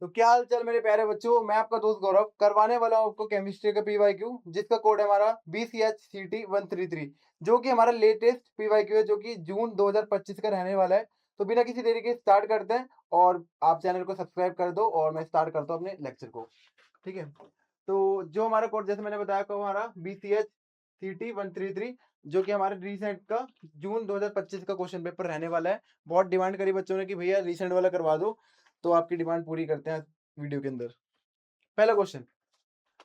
तो क्या हाल चाल मेरे प्यारे बच्चों, मैं आपका दोस्त गौरव करवाने वाला हूँ आपको केमिस्ट्री का पीवाईक्यू, जिसका कोड है हमारा BCH CT 133, जो कि हमारा लेटेस्ट पीवाईक्यू है, जो कि जून 2025 का रहने वाला है। तो बिना किसी देरी के स्टार्ट करते हैं, और आप चैनल को सब्सक्राइब कर दो और मैं स्टार्ट करता हूँ अपने लेक्चर को। ठीक है, तो जो हमारा कोड जैसे मैंने बताया को हमारा BCH CT 133, जो कि हमारे रिसेंट का जून 2025 का क्वेश्चन पेपर रहने वाला है। बहुत डिमांड करी बच्चों ने कि भैया रिसेंट वाला करवा दो, तो आपकी डिमांड पूरी करते हैं वीडियो के अंदर। पहला क्वेश्चन,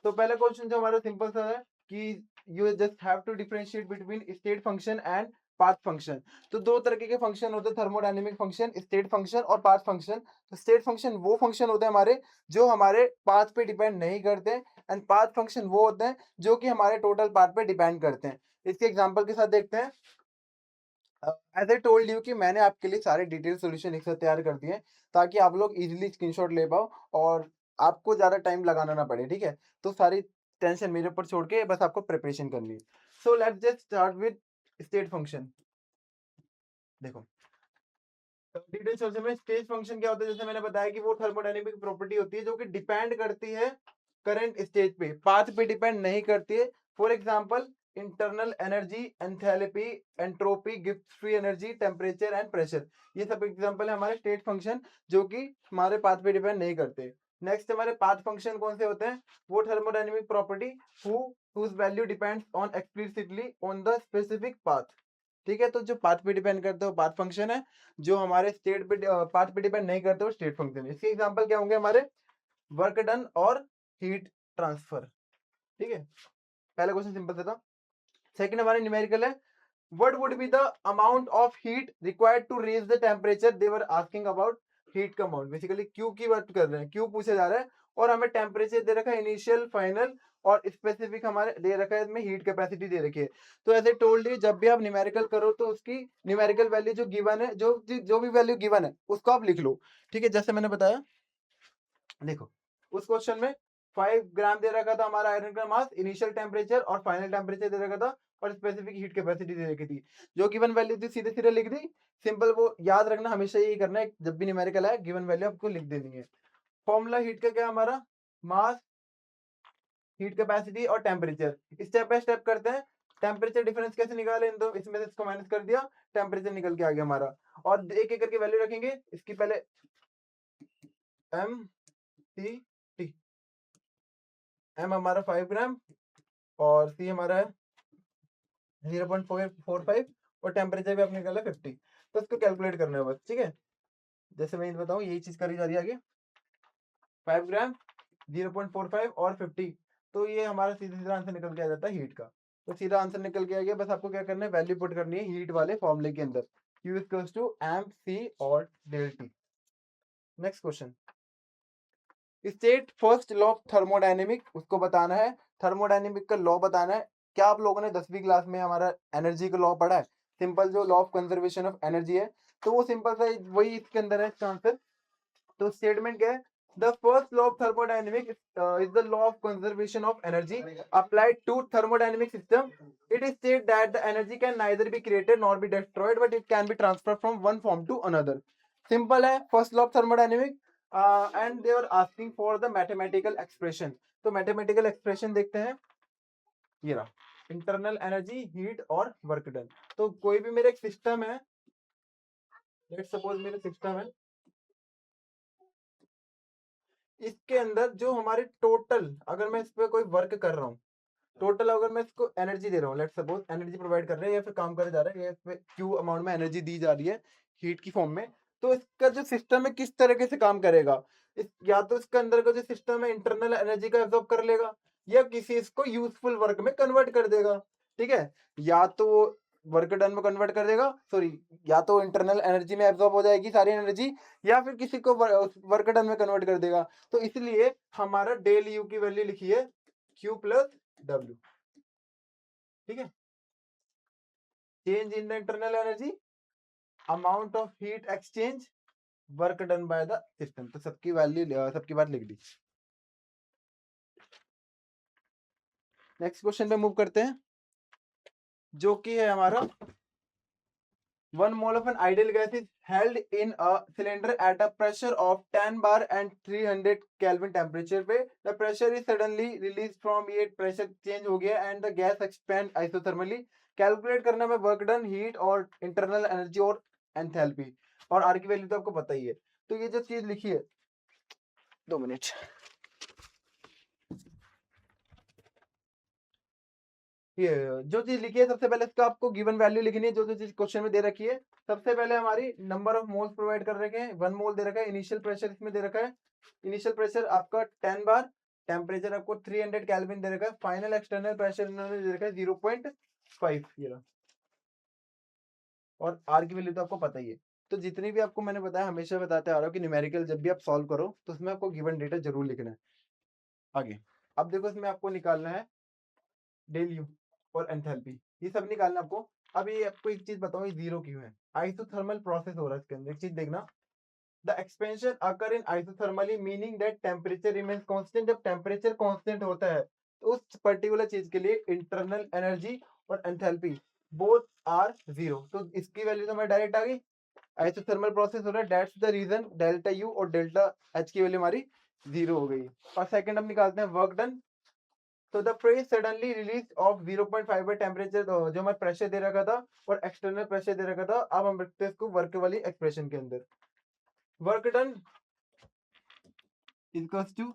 तो पहला क्वेश्चन जो हमारा सिंपल सा है कि you just have to differentiate between state function and path function. तो दो तरह के फंक्शन होते हैं, थर्मोडायनेमिक फंक्शन, स्टेट फंक्शन और पाथ फंक्शन। तो स्टेट फंक्शन वो फंक्शन होते हैं हमारे जो हमारे पाथ पे डिपेंड नहीं करते, एंड पाथ फंक्शन वो होते हैं जो कि हमारे टोटल पाथ पे डिपेंड करते हैं। इसके एग्जांपल के साथ देखते हैं। एज आई टोल्ड यू कि मैंने आपके लिए सारे डिटेल सॉल्यूशन एक साथ तैयार कर दिए हैं, ताकि आप लोग इजीली स्क्रीनशॉट ले पाओ और आपको ज़्यादा टाइम लगाना ना पड़े। ठीक है, तो सारी टेंशन मेरे ऊपर छोड़ के बस आपको प्रिपरेशन करनी है। So let's just start with state function. देखो, डिटेल सॉल्यूशन में स्टेट फंक्शन क्या होता है, जैसे मैंने बताया कि वो थर्मोडायनेमिक प्रॉपर्टी होती है जो कि डिपेंड करती है करंट स्टेट पे, पाथ पे डिपेंड नहीं करती है। For example, internal energy, enthalpy, entropy, Gibbs free energy, temperature and pressure, ये सब एग्जांपल है हमारे स्टेट फंक्शन जो कि हमारे पाथ पे डिपेंड नहीं करते। नेक्स्ट हमारे पाथ फंक्शन कौन से होते हैं, वो thermodynamic property whose value depends on explicitly on the specific path। ठीक है, तो जो पाथ पे डिपेंड करते हो पाथ फंक्शन है, जो हमारे स्टेट पे पाथ पे डिपेंड नहीं करते हो स्टेट फंक्शन। इसके एग्जांपल क्या होंगे हमारे, वर्क डन और हीट ट्रांसफर। ठीक है, पहला क्वेश्चन सिंपल था। सेकंड हमारे न्यूमेरिकल है, what would be the amount of heat required to raise the temperature। they were asking about heat का amount, बेसिकली क्यू की बात कर रहे हैं, क्यू पूछा जा रहा है और हमें टेम्परेचर दे रखा है इनिशियल, फाइनल और स्पेसिफिक हमारे दे रखा है, इसमें हीट कैपेसिटी दे रखी है। तो ऐसे टोल्ड यू, जब भी आप न्यूमेरिकल करो तो उसकी न्यूमेरिकल वैल्यू जो गिवन है, जो भी वैल्यू गिवन है उसको आप लिख लो। ठीक है, जैसे मैंने बताया, देखो उस क्वेश्चन में 5 ग्राम दे रखा था हमारा आयरन का मास, इनिशियल टेम्परेचर और फाइनल टेम्परेचर दे रखा था, और स्पेसिफिक हीट कैपेसिटी दे रखी थी। जो गिवन वैल्यू थी सीधे सीधे लिख दी। सिंपल, वो याद रखना, हमेशा यही करना है, जब भी न्यूमेरिकल आए गिवन वैल्यू आपको लिख देनी है। फॉर्मूला हीट का क्या हमारा, मास, हीट कैपेसिटी और टेम्परेचर। स्टेप बाय स्टेप करते हैं। टेम्परेचर डिफरेंस कैसे निकाले, इन दो इसमें से इसको माइनस कर दिया, टेम्परेचर निकल के आ गया हमारा। और एक एक करके वैल्यू रखेंगे। इसकी पहले एम सी टी, एम हमारा 5 ग्राम और सी हमारा है 0.445 और टेम्परेचर भी आपने निकाला 50। तो इसको कैलकुलेट करना है बस। ठीक है, जैसे मैं बताऊँ यही चीज करी जा रही है आगे। 5 ग्राम, 0.45 और 50, तो ये हमारा सीधा सीधा आंसर निकल के आ जाता है हीट का। तो सीधा आंसर निकल के आ गया, बस आपको क्या करना है, वैल्यू पुट करनी है हीट वाले फॉर्मूले के अंदर, Q equals to M C और del T. Next question, state first law of thermodynamic, उसको बताना है, थर्मोडायनेमिक का लॉ बताना है। क्या आप लोगों ने 10वीं क्लास में हमारा एनर्जी का लॉ पढ़ा है, सिंपल जो law of conservation of energy है, तो वो सिंपल सा वही इसके अंदर है इसका आंसर। तो स्टेटमेंट क्या है, the first law of thermodynamic is the law of conservation of energy applied to thermodynamic system. It is state that the energy can neither be created nor be destroyed, but it can be transfer from one form to another. Simple है, first law of thermodynamic, and they are asking for the mathematical expression. तो mathematical expression देखते हैं, ये रहा, internal energy, heat और work done. तो कोई भी मेरा एक सिस्टम है, लेट्स सपोज मेरा सिस्टम है, इसके अंदर जो हमारे टोटल, अगर मैं इस पे कोई वर्क कर रहा हूँ, टोटल अगर मैं इसको एनर्जी दे रहा हूँ, लेट्स सपोज एनर्जी प्रोवाइड कर रहे हैं या फिर काम करे जा रहा है, या फिर क्यू अमाउंट में एनर्जी दी जा रही है हीट की फॉर्म में, तो इसका जो सिस्टम है किस तरीके से काम करेगा। या तो इसके अंदर का जो सिस्टम है इंटरनल एनर्जी का एब्जॉर्ब कर लेगा, या किसी इसको यूजफुल वर्क में कन्वर्ट कर देगा। ठीक है, या तो वर्क डन में कन्वर्ट कर देगा, सॉरी, या तो इंटरनल एनर्जी में एब्जॉर्ब हो जाएगी सारी एनर्जी, या फिर किसी को वर्क डन में कन्वर्ट कर देगा। तो इसलिए हमारा डेल यू की वैल्यू लिखी है Q प्लस W। ठीक है, change in the internal energy, amount of heat exchange, work done by the system. तो सबकी वैल्यू, सबकी बात लिख दी। नेक्स्ट क्वेश्चन पे मूव करते हैं, जो कि है हमारा 1 mole of an ideal gas is held in a cylinder at a pressure of 10 bar and 300 Kelvin temperature पे the pressure is suddenly released from ये pressure change हो गया and the gas expand isothermally. Calculate करना है work done, heat और internal energy और enthalpy, और are की वैल्यू तो आपको पता ही है। तो ये जो चीज लिखी है, 2 मिनट, ये जो चीज लिखी है सबसे पहले इसका आपको गिवन वैल्यू लिखनी है जो जो चीज क्वेश्चन में दे रखी है। सबसे पहले हमारी नंबर ऑफ मोल्स प्रोवाइड कर रखे हैं, 1 मोल दे रखा है, इनिशियल प्रेशर इसमें दे रखा है, इनिशियल प्रेशर आपका 10 बार, टेम्परेचर आपको 300 केल्विन दे रखा है, फाइनल एक्सटर्नल प्रेशर इन्होंने दे रखा है 0.5 ये रहा, और आर की वैल्यू तो आपको पता ही है। तो जितनी भी आपको मैंने बताया, हमेशा बताते आ रहा हूँ कि न्यूमेरिकल जब भी आप सॉल्व करो तो उसमें आपको गिवन डेटा जरूर लिखना है। आगे अब देखो, इसमें आपको निकालना है डेल यू और एंथैल्पी, ये सब निकालना आपको। अब ये आपको एक चीज बताऊं, ये जीरो क्यों है? आइसोथर्मल प्रोसेस हो रहा है इसके अंदर, एक चीज देखना, the expansion occur in isothermally meaning that temperature remains constant. जब टेम्परेचर कांस्टेंट होता है तो उस पर्टिकुलर चीज के लिए इंटरनल एनर्जी और एंथैल्पी बोथ आर जीरो। तो इसकी वैल्यू तो हमारी डायरेक्ट आ गई, आइसोथर्मल प्रोसेस हो रहा है, that's the reason delta U और डेल्टा एच की वैल्यू हमारी जीरो हो गई। और सेकंड हम निकालते हैं वर्क डन। तो the press suddenly release of 0.5 by temperature, जो हमारा प्रेशर दे रखा था और एक्सटर्नल प्रेशर दे रखा था, अब हम रखते हैं इसको वर्क वाली एक्सप्रेशन के अंदर। Work done equals to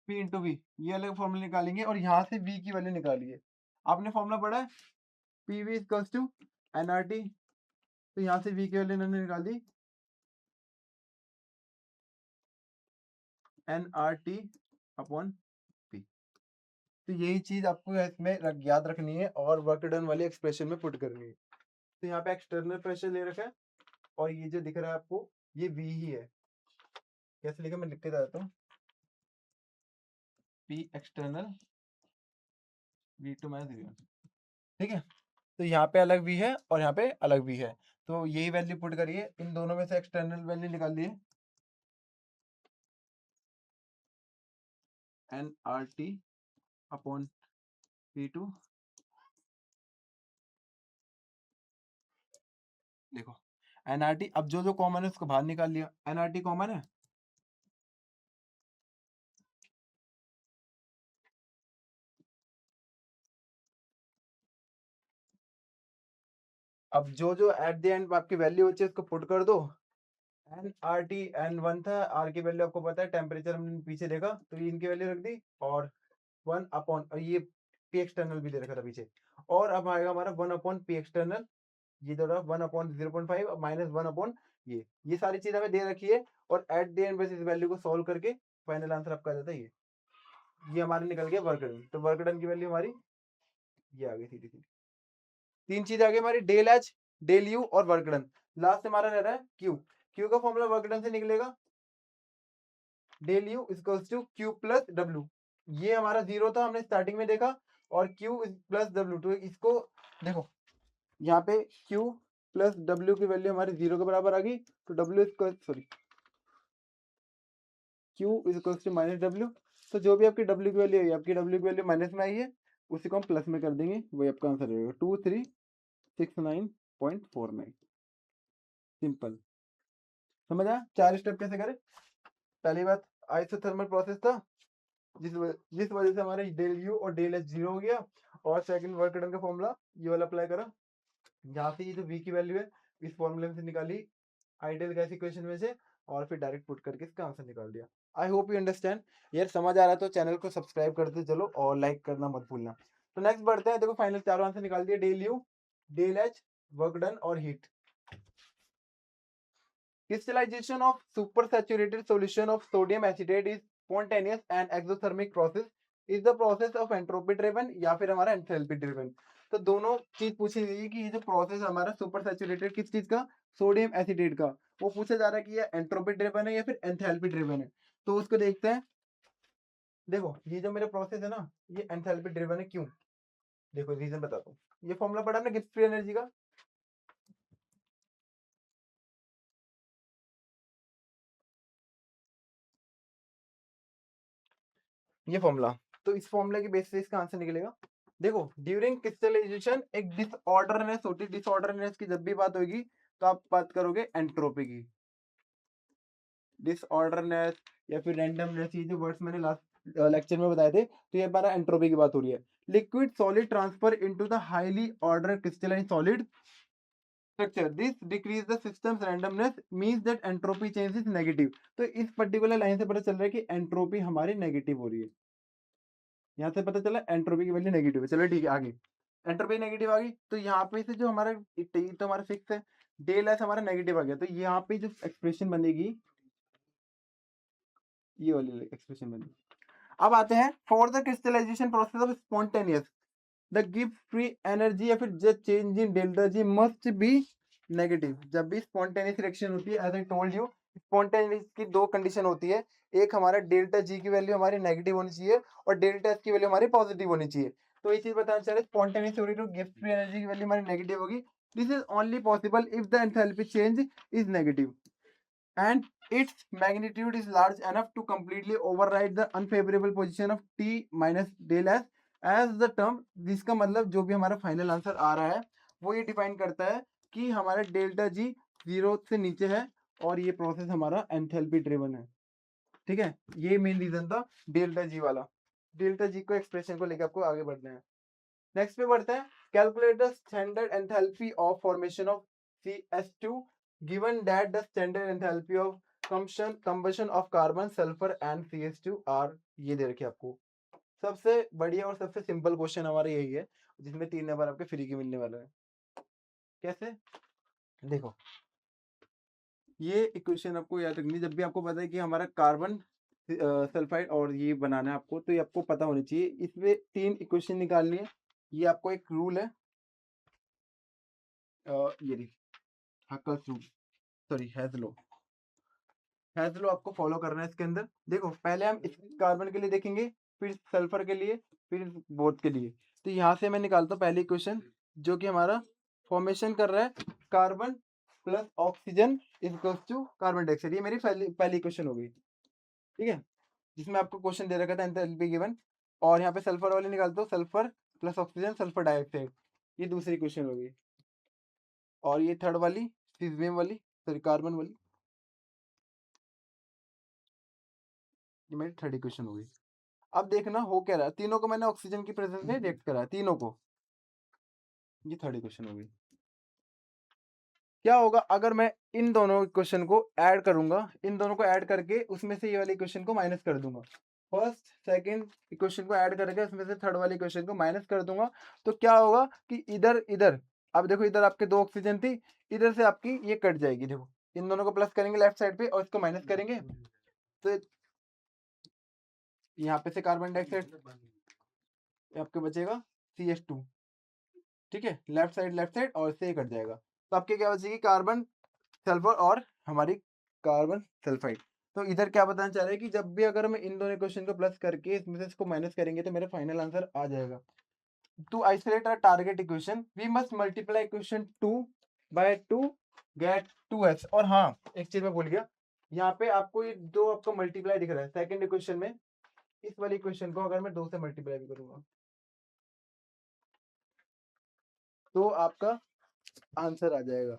P into V, ये अलग फॉर्मूला निकालेंगे और यहाँ से वी की वैल्यू निकालिए। आपने फॉर्मूला पढ़ा है, P V equals to N R T, तो यहाँ से वी की वैल्यू इन्होंने निकाल दी N R T upon P. तो यही चीज आपको इसमें याद रखनी है और वर्क डन वाली एक्सप्रेशन में पुट करनी है। तो यहाँ पे एक्सटर्नल प्रेशर ले रखा है और ये जो दिख रहा है आपको ये वी ही है। कैसे लिखा, मैं लिख के जाता हूँ, P external V two minus V one, ठीक है। तो यहाँ पे अलग वी है और यहाँ पे अलग वी है, तो यही वैल्यू पुट करिए, इन दोनों में से एक्सटर्नल वैल्यू निकाल दिए, N R T upon P two. देखो एन आर टी, अब जो जो कॉमन है उसको बाहर निकाल लिया, एन आर टी कॉमन है, अब जो जो एट द एंड आपकी वैल्यू बची है उसको पुट कर दो। N R T N one था, आर की वैल्यू आपको पता है, टेम्परेचर हमने पीछे देखा तो ये इनकी वैल्यू रख दी, और 1 अपॉन, और ये पी एक्सटर्नल भी दे रखा था पीछे, और अब आएगा हमारा 1 अपॉन पी एक्सटर्नल, ये दे रहा 1 अपॉन 0.5 माइनस 1 अपॉन ये सारी चीज हमें दे रखी है, और एट द एंड बस इस वैल्यू को सॉल्व करके फाइनल आंसर आपका आ जाता है ये हमारा निकल गया वर्क डन। तो वर्क डन की वैल्यू हमारी ये आ गई सीधी सीधी। तीन चीज आ गई हमारी, डेल एच, डेल यू और वर्क डन। लास्ट हमारा रह रहा है क्यू। क्यू का फॉर्मूला वर्क डन से निकलेगा, del U equals to Q plus W. ये हमारा जीरो था, हमने स्टार्टिंग में देखा, और क्यू प्लस डब्ल्यू, तो इसको देखो यहाँ पे क्यू प्लस डब्ल्यू की वैल्यू हमारी जीरो के बराबर आ गई, तो W equal sorry Q equals to minus W. तो जो भी आपकी डब्ल्यू की वैल्यू है, आपकी डब्ल्यू की वैल्यू माइनस में आई है, उसी को हम प्लस में कर देंगे, वही आपका आंसर रहेगा 2369.49। सिंपल, समझ आया? 4 स्टेप कैसे करें। पहली बात, आइसोथर्मल प्रोसेस था जिस वजह से हमारे डेल यू और डेल एच जीरो हो गया, और सेकंड वर्क डन का फॉर्मूला ये वाला अप्लाई करा, यहाँ से ये जो वी की वैल्यू है इस फॉर्मूले में से निकाली आइडियल गैस इक्वेशन में से, और फिर डायरेक्ट पुट करके इसका आंसर निकाल दिया। आई होप यू अंडरस्टैंड। यार समझ आ रहा है तो चैनल को सब्सक्राइब करते चलो और लाइक करना मत भूलना। तो नेक्स्ट बढ़ते हैं, देखो फाइनल चारों आंसर निकाल दिए, del U, del H, work done और heat. Crystallization of supersaturated solution of sodium acetate is spontaneous and exothermic process is the process of entropy driven या फिर हमारा enthalpy driven। तो दोनों चीज पूछी गई है कि ये जो प्रोसेस हमारा सुपर सैचुरेटेड किस चीज का, सोडियम एसिटेट का, वो पूछा जा रहा है कि ये एंट्रोपी ड्रिवन है या फिर एंथैल्पी ड्रिवन है। तो उसको देखते हैं। देखो ये जो मेरा प्रोसेस है ना, ये एंथैल्पी ड्रिवन है, क्यों? देखो रीजन बताता हूँ। ये फॉर्मूला पढ़ा हमने गिब्स फ्री एनर्जी का, ये फॉर्मूला, तो इस फॉर्मूला की बेसिस से इसका आंसर निकलेगा। देखो ड्यूरिंग क्रिस्टलाइजेशन एक डिसऑर्डरनेस होती है, डिसऑर्डरनेस की जब भी बात होगी तो आप बात करोगे एंट्रोपी की। डिसऑर्डरनेस या फिर रैंडमनेस, ये जो वर्ड्स मैंने लास्ट लेक्चर में बताए थे, तो ये हमारा एंट्रोपी की बात हो रही है। Liquid solid transfer into the highly order crystalline solid structure, this decrease the systems randomness means that entropy change is negative. तो इस पर्टिकुलर लाइन से पता चल रहा है कि एंट्रोपी हमारी नेगेटिव हो रही है। यहाँ से पता चला एंट्रोपी की वैल्यू नेगेटिव है। चलो ठीक है, आगे एंट्रोपी नेगेटिव आ गई, तो यहाँ पे से जो हमारा टी तो हमारा फिक्स है, डेल एस हमारा नेगेटिव आ गया, तो यहाँ पे जो एक्सप्रेशन बनेगी ये वाली एक्सप्रेशन बनेगी। अब आते हैं for the crystallization process of spontaneous the give free energy या फिर just change in delta G must be negative. जब भी स्पॉन्टेनियस रिएक्शन होती है, as I told you, spontaneous की दो कंडीशन होती है, एक हमारा डेल्टा जी की वैल्यू हमारी नेगेटिव होनी चाहिए और डेल्टा एस की वैल्यू हमारी पॉजिटिव होनी चाहिए। तो ये चीज बताना चाह रहे हैं, स्पॉन्टेनियस हो रही तो गिव फ्री एनर्जी की वैल्यू हमारी नेगेटिव होगी। This is only possible if the enthalpy change is negative and its magnitude is large enough to completely override the unfavorable position of t minus del s as the term। जिसका मतलब जो भी हमारा final answer आ रहा है वो ये define करता है कि हमारा डेल्टा जी 0 से नीचे है और ये प्रोसेस हमारा एंथैल्पी ड्रिवन है। ठीक है, ये मेन रीजन था डेल्टा जी वाला। डेल्टा जी को एक्सप्रेशन को लेकर आपको आगे बढ़ना है। नेक्स्ट पे बढ़ते हैं, calculate the standard enthalpy of formation of CH2 given that the standard enthalpy of combustion of carbon sulfur and CH2 are, ये दे रखी है आपको। सबसे बढ़िया और सबसे सिंपल क्वेश्चन हमारा यही है जिसमें 3 नंबर आपके फ्री के मिलने वाला है। कैसे, देखो ये इक्वेशन आपको याद रखनी, जब भी आपको पता है कि हमारा कार्बन सल्फाइड और ये बनाना है आपको, तो ये आपको पता होनी चाहिए। इसमें 3 इक्वेशन निकालनी है। ये आपको एक रूल है, ये हकल्स रूल, सॉरी हैज़लो आपको फॉलो करना है इसके अंदर। देखो पहले हम इस कार्बन के लिए देखेंगे, फिर सल्फर के लिए, फिर बोथ के लिए। तो यहाँ से मैं निकालता हूँ पहली क्वेश्चन जो कि हमारा फॉर्मेशन कर रहा है carbon plus oxygen equals to carbon dioxide. ये मेरी पहली क्वेश्चन हो गई। ठीक है, जिसमें आपको क्वेश्चन दे रखा था एंथैल्पी गिवन, और यहाँ पे सल्फर वाली निकालता हूँ, sulphur plus oxygen sulphur dioxide, ये दूसरी क्वेश्चन हो गई। और ये थर्ड वाली सीजियम वाली, सॉरी कार्बन वाली, ये मेरी थर्ड इक्वेशन हो गई। अब देखना हो क्या रहा है, तीनों को मैंने ऑक्सीजन की प्रेजेंस में रिएक्ट करा है, तीनों को। ये थर्ड इक्वेशन हो गई। क्या होगा अगर मैं इन दोनों इक्वेशन को ऐड करूंगा, इन दोनों को ऐड करके उसमें से ये वाली इक्वेशन को माइनस कर दूंगा, फर्स्ट सेकंड इक्वेशन को ऐड करके उसमें से थर्ड वाली इक्वेशन को माइनस कर दूंगा, तो क्या होगा कि इधर इधर, अब देखो इधर आपके 2 ऑक्सीजन थी, इधर से आपकी ये कट जाएगी। देखो इन दोनों को प्लस करेंगे लेफ्ट साइड पे और इसको माइनस करेंगे, तो यहाँ पे से कार्बन डाइऑक्साइड आपके बचेगा CH2। ठीक है, लेफ्ट साइड और इससे ये कट जाएगा, तो आपके क्या बचेगी कार्बन सल्फर और हमारी कार्बन सल्फाइड। तो इधर क्या बताना चाह रहे हैं कि जब भी अगर मैं इन दोनों इक्वेशन को प्लस करके इसमें से इसको माइनस करेंगे तो मेरा फाइनल आंसर आ जाएगा। To isolate our target equation we must multiply equation 2 by 2 get 2s। और हाँ एक चीज मैं भूल गया, यहाँ पे आपको ये दो आपको मल्टीप्लाई दिख रहा है सेकंड इक्वेशन में, इस वाली इक्वेशन को अगर मैं 2 से मल्टीप्लाई भी करूंगा तो आपका आंसर आ जाएगा।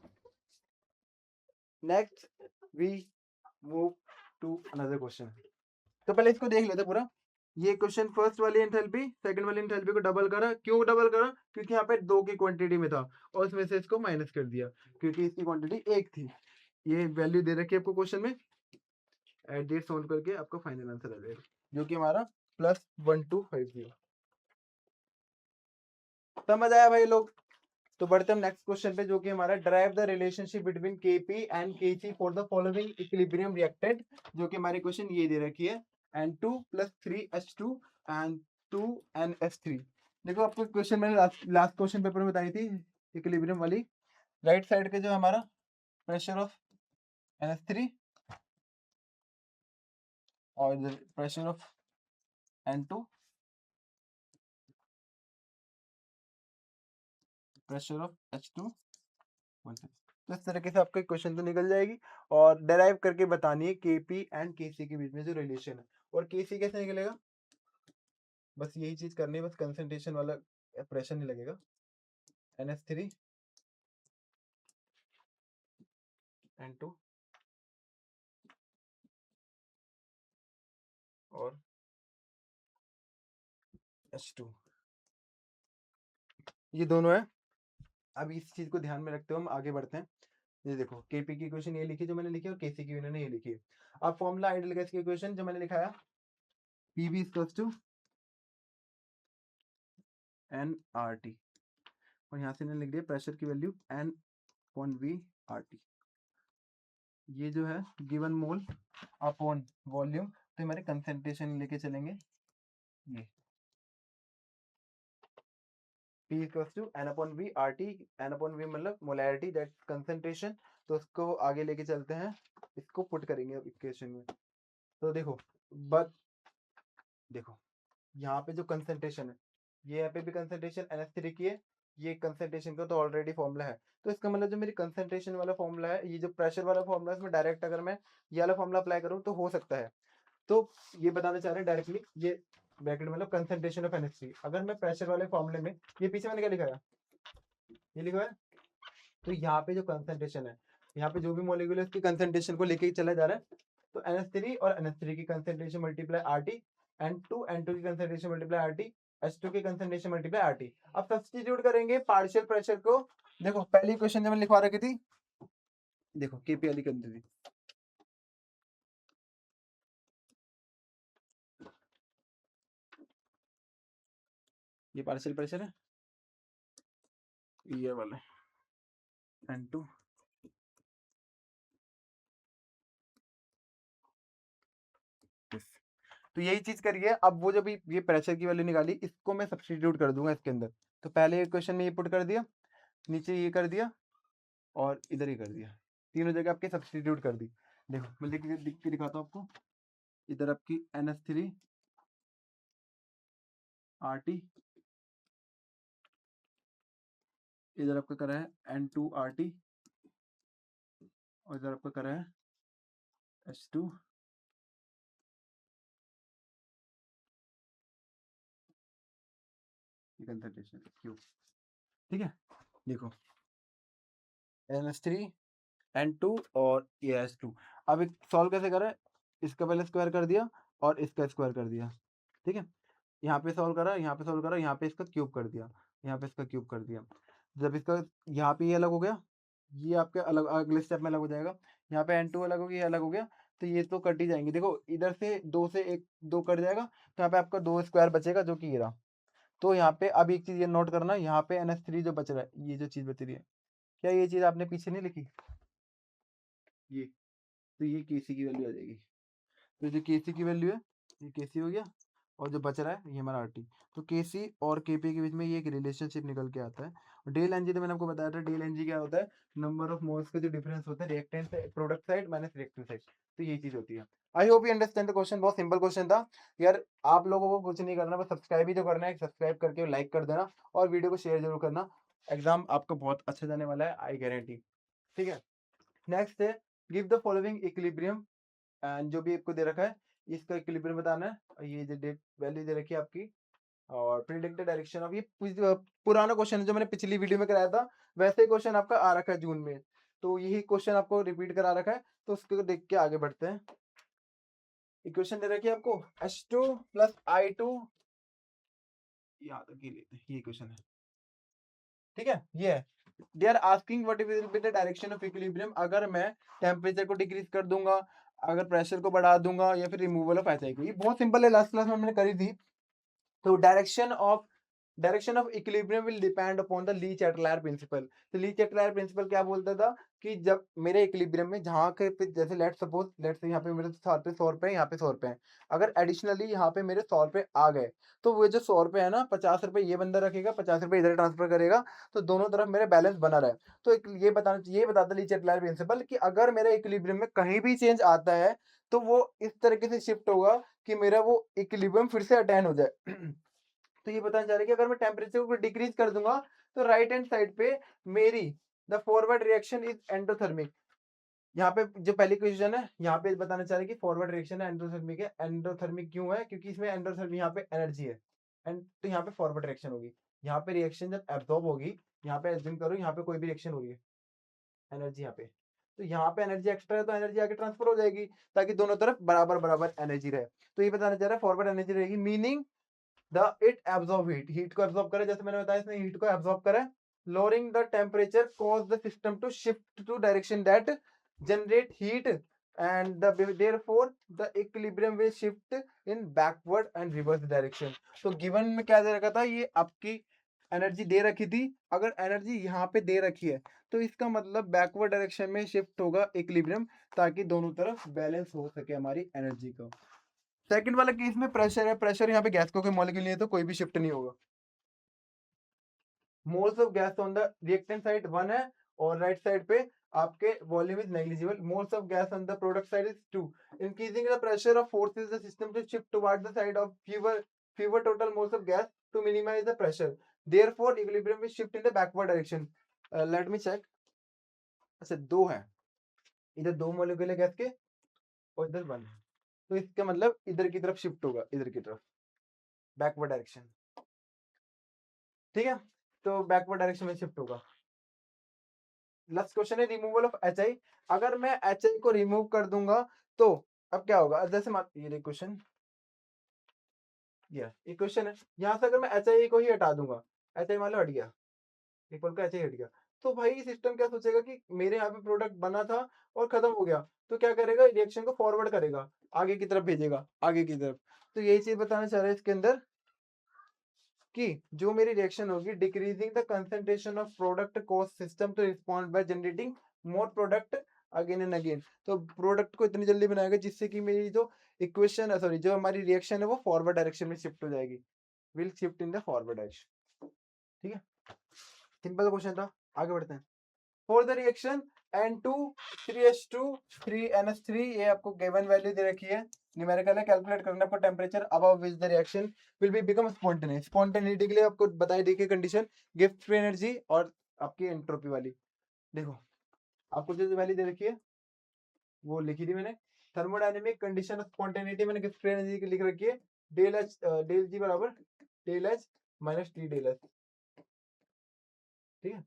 Next we move to another question. तो पहले इसको देख लेते पूरा। ये क्वेश्चन फर्स्ट वाली एंथैल्पी सेकंड वाली एंथैल्पी को डबल करा, क्यों डबल करा, क्योंकि यहाँ पे 2 की क्वांटिटी में था और उसमें से इसको माइनस कर दिया क्योंकि इसकी क्वांटिटी 1 थी। ये वैल्यू दे रखी है आपको क्वेश्चन में, एडिट सोल्व करके आपका फाइनल आंसर आ जाएगा जो कि हमारा +1250। समझ आया भाई लोग? तो बढ़ते हम नेक्स्ट क्वेश्चन पे जो कि हमारा drive the relationship between Kp and Kc for the following equilibrium reactant, जो कि हमारी क्वेश्चन ये दे रखी है N2 + 3H2 एंड 2NH3। देखो आपको क्वेश्चन मैंने लास्ट क्वेश्चन पेपर में बताई थी इक्विलिब्रियम वाली। राइट साइड के जो हमारा प्रेशर ऑफ NH3 और pressure of N2, pressure of H2, तो इस तरीके से आपका क्वेश्चन तो निकल जाएगी और डेराइव करके बतानी है Kp एंड Kc के बीच में जो रिलेशन है। और Kc कैसे निकलेगा, बस यही चीज करनी है, बस कंसंट्रेशन वाला प्रेशर नहीं लगेगा, NH3 N2 और H2, ये दोनों है। अब इस चीज को ध्यान में रखते हुए हम आगे बढ़ते हैं। ये देखो केपी की इक्वेशन ये लिखी जो मैंने लिखी और केसी की इन्होंने ये लिखी। अब फॉर्मूला आइडियल गैस की इक्वेशन जो मैंने लिखा है, पीवी इक्वल्स टू NRT, और यहाँ से मैंने लिख दिया प्रेशर की वैल्यू N/V/RT। ये जो है गिवन मोल अपॉन वॉल्यूम, तो हमारे कंसेंट्रेशन लेके चलेंगे। ये P equals to N/V/RT, N/V मतलब मोलैरिटी दैट कंसेंट्रेशन, तो उसको आगे लेके चलते हैं, इसको पुट करेंगे अब इक्वेशन में। तो देखो बट देखो यहाँ पे जो कंसेंट्रेशन है, ये यहाँ पे भी कंसेंट्रेशन NH3 की है, ये कंसेंट्रेशन का तो ऑलरेडी फॉर्मूला है, तो इसका मतलब जो मेरी कंसेंट्रेशन वाला फॉर्मूला है, ये जो प्रेशर वाला फॉर्मूला है, इसमें डायरेक्ट अगर मैं ये वाला फॉर्मूला अप्लाई करूँ तो हो सकता है। तो ये बताना चाह रहे हैं डायरेक्टली, ये ब्रैकेट मतलब कंसेंट्रेशन ऑफ NH3, अगर मैं प्रेशर वाले फॉर्मूले में, ये पीछे मैंने क्या लिखा है, ये लिखा है, तो यहाँ पे जो कंसेंट्रेशन है, यहाँ पे जो भी मॉलिक्यूल है उसकी कंसेंट्रेशन को लेके चला जा रहा है, तो NH3 और NH3 की कंसेंट्रेशन मल्टीप्लाई RT, N2 की कंसेंट्रेशन मल्टीप्लाई RT, H2 की कंसेंट्रेशन मल्टीप्लाई RT। अब सब्स्टिट्यूट करेंगे पार्शियल प्रेशर को। देखो पहली इक्वेशन जो मैंने लिखवा रखी थी, देखो केपी वाली कर दी थी, ये पार्शियल प्रेशर है, ये वाला N2 तो यही चीज करिए। अब वो जो भी ये प्रेशर की वैल्यू निकाली, इसको मैं सब्स्टिट्यूट कर दूंगा इसके अंदर। तो पहले इक्वेशन में ये पुट कर दिया, नीचे ये कर दिया और इधर ही कर दिया, तीनों जगह आपके सब्स्टिट्यूट कर दी। देखो मैं लिख के दिखाता हूँ आपको, इधर आपकी NH3 RT, इधर आपका करा है N2 RT, और इधर आपका करा है H2 कंसंट्रेशन क्यू। ठीक है, देखो NH3 N2 और ये H2। अब एक सॉल्व कैसे करें, इसका पहले स्क्वायर कर दिया और इसका स्क्वायर कर दिया, ठीक है, यहाँ पे सॉल्व करा, यहाँ पे सॉल्व करा, यहाँ पे इसका क्यूब कर दिया, यहाँ पे इसका क्यूब कर दिया। जब इसका यहाँ पे ये अलग हो गया, ये आपके अलग अगले स्टेप में अलग हो जाएगा, यहाँ पे N2 अलग हो गया, ये अलग हो गया, तो ये तो कट ही जाएंगे। देखो इधर से 2 से 1 2 कट जाएगा, तो यहाँ पे आपका 2 स्क्वायर बचेगा जो कि ये रहा। तो यहाँ पे अब एक चीज ये नोट करना, यहाँ पे NH3 जो बच रहा है, ये जो चीज बच रही है, क्या ये चीज आपने पीछे नहीं लिखी, ये, तो ये केसी की वैल्यू आ जाएगी। तो जो केसी की वैल्यू है, ये केसी हो गया, और जो बच रहा है ये हमारा आरटी। तो केसी और केपी के बीच में ये एक रिलेशनशिप निकल के आता है। डेल एनजी तो मैंने आपको बताया था, डेल एनजी क्या होता है, नंबर ऑफ मोल्स का जो डिफरेंस होता है reactant product side minus reactive side, तो ये चीज होती है। आई hope you understand the question, बहुत सिंपल क्वेश्चन था यार। आप लोगों को कुछ नहीं करना, बस सब्सक्राइब ही जो करना है, सब्सक्राइब करके लाइक कर देना और वीडियो को शेयर जरूर करना। एग्जाम आपका बहुत अच्छा जाने वाला है, आई गारंटी। ठीक है, नेक्स्ट है give the following equilibrium, and जो भी आपको दे रखा है इसका इक्विलिब्रियम बताना है, और ये जो डेट वैल्यू दे रखी है आपकी, और प्रिडिक्ट द डायरेक्शन ऑफ, ये पुराना क्वेश्चन है जो मैंने पिछली वीडियो में कराया था, वैसे ही क्वेश्चन आपका आ रखा है जून में, तो यही क्वेश्चन आपको रिपीट करा रखा है, तो उसको देख के आगे बढ़ते हैं। इक्वेशन दे रखी है आपको H2 प्लस I2, याद रखिए ये क्वेश्चन है, ठीक है, ये है। They are asking what will be the direction of equilibrium, अगर मैं टेम्परेचर को डिक्रीज कर दूंगा, अगर प्रेशर को बढ़ा दूंगा, या फिर रिमूवल ऑफ HI को, ये बहुत सिंपल है, लास्ट क्लास में मैंने करी थी। तो direction of equilibrium will depend upon the Le Chatelier principle. तो ली चैटलायर प्रिंसिपल क्या बोलता था कि जब मेरे इक्विलिब्रियम में जहाँ के जैसे लेट सपोज लेट से यहाँ पे मेरे साथ पे 100 रुपए, यहाँ पे 100 रुपए हैं, अगर एडिशनली यहाँ पे मेरे 100 रुपए आ गए, तो वो जो 100 रुपए है ना, 50 रुपए ये बंदा रखेगा, 50 रुपए इधर ट्रांसफर करेगा, तो दोनों तरफ मेरे बैलेंस बना रहे। तो ये बताता ली चैटलायर प्रिंसिपल कि अगर मेरे इक्विलिब्रियम में कहीं भी चेंज आता है, तो वो इस तरीके से शिफ्ट होगा कि मेरा वो इक्विलिब्रियम फिर से अटेन हो जाए। तो ये बताना चाह रहे हैं कि अगर मैं टेम्परेचर को डिक्रीज कर दूंगा, तो राइट हैंड साइड पे मेरी the forward reaction is endothermic. यहाँ पे जो पहली क्वेश्चन है, यहाँ पे बताना चाह रहे हैं कि फॉरवर्ड रिएक्शन है एंडोथर्मिक है। एंडोथर्मिक क्यों है, क्योंकि इसमें एंडोथर्मिक यहाँ पे एनर्जी है, एंड तो यहाँ पे फॉरवर्ड रिएक्शन होगी। यहाँ पे रिएक्शन जब एब्जॉर्ब होगी, यहाँ पे एज्यूम करो यहाँ पे कोई भी रिएक्शन हो रही है, एनर्जी यहाँ पे, तो यहाँ पे एनर्जी एक्स्ट्रा है तो एनर्जी आगे ट्रांसफर हो जाएगी ताकि दोनों तरफ बराबर बराबर एनर्जी रहे। तो ये बताना चाह रहा है फॉरवर्ड एनर्जी रहेगी, meaning the it absorb heat, heat को एब्जॉर्ब करे, जैसे मैंने बताया इसने हीट को एब्जॉर्ब करा, lowering the temperature cause the system to shift to direction that generate heat and therefore the equilibrium will shift in backward and reverse direction। तो given में क्या दे रखा था, ये आपकी एनर्जी दे रखी थी, अगर एनर्जी यहाँ पे दे रखी है तो इसका मतलब बैकवर्ड डायरेक्शन में शिफ्ट होगा इक्विलिब्रियम, ताकि दोनों तरफ बैलेंस हो सके हमारी एनर्जी का। सेकंड वाला केस में प्रेशर है, प्रेशर यहाँ पे गैस को कोई मॉलिक्यूल नहीं है तो कोई भी शिफ्ट नहीं होगा। Moles of gas on the reactant side 1 है और राइट साइड पे आपके volume is negligible, moles of gas on the product side is 2। Increasing the pressure of forces the system to shift toward the side of fewer total moles of gas to minimize the pressure, therefore equilibrium will shift in the backward direction। let me check। अच्छा दो है, इधर दो molecule है gas के और इधर 1 है, तो इसका मतलब इधर की तरफ शिफ्ट होगा, इधर की तरफ बैकवर्ड डायरेक्शन, ठीक है, तो बैकवर्ड डायरेक्शन में शिफ्ट होगा। लास्ट क्वेश्चन है रिमूवल ऑफ एच आई, अगर मैं एच आई को रिमूव कर दूंगा तो अब क्या होगा, जैसे ये क्वेश्चन, ये क्वेश्चन है, यहाँ से अगर मैं एच आई को ही हटा दूंगा, एच आई मान लो हट गया, इक्वल का एच आई हट गया, तो भाई सिस्टम क्या सोचेगा कि मेरे यहाँ पे प्रोडक्ट बना था और खत्म हो गया, तो क्या करेगा, रिएक्शन को फॉरवर्ड करेगा, आगे की तरफ भेजेगा, आगे की तरफ। तो यही चीज बताना चाह रहे हैं इसके अंदर कि जो मेरी रिएक्शन होगी, decreasing the concentration of product cause system to respond by generating more product again and again. तो प्रोडक्ट को इतनी जल्दी बनाएगा जिससे कि मेरी जो इक्वेशन है, सॉरी जो हमारी रिएक्शन है वो फॉरवर्ड डायरेक्शन में शिफ्ट हो जाएगी, will shift in the forward direction. ठीक है, सिंपल क्वेश्चन था, आगे बढ़ते हैं। For the reaction N2 3H2 3NH3, ये आपको गिवन वैल्यू दे रखी है, न्यूमेरिकल है, कैलकुलेट करना आपको temperature above which the reaction will be become spontaneous. Spontaneity के लिए आपको बताई दी कंडीशन, गिफ्ट फ्री एनर्जी और आपकी एंट्रोपी वाली। देखो आपको जो वैल्यू दे रखी है वो लिखी थी मैंने, थर्मोडायनेमिक कंडीशन ऑफ स्पॉन्टेनिटी मैंने गिफ्ट फ्री एनर्जी की लिख रखी है, डेल एच डेल जी बराबर del H minus T del H, ठीक है।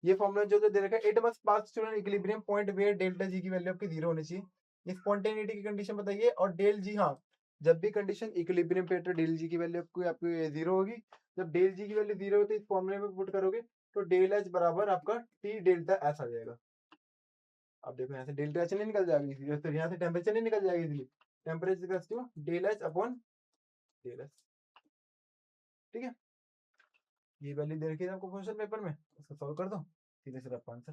ये फॉर्मूला जो दे रखा है, it must pass through an equilibrium point where delta G की वैल्यू आपकी 0 होनी चाहिए। ये स्पॉन्टेनिटी की कंडीशन बताइए, और डेल जी, हाँ जब भी कंडीशन इक्विलिब्रियम पे तो डेल जी की वैल्यू आपकी 0 होगी, जब डेल जी की वैल्यू 0 होती है इस फॉर्मूले में पुट करोगे तो डेल एच बराबर आपका टी डेल्टा एस आ जाएगा। अब देखो यहाँ से डेल्टा एच नहीं निकल जाएगी, तो यहाँ से टेम्परेचर नहीं निकल जाएगी, इसलिए temperature del H upon del S, ठीक है। ये वैल्यू दे रखी है आपको क्वेश्चन पेपर में, उसको सॉल्व कर दो, सीधे सीधे आपका आंसर।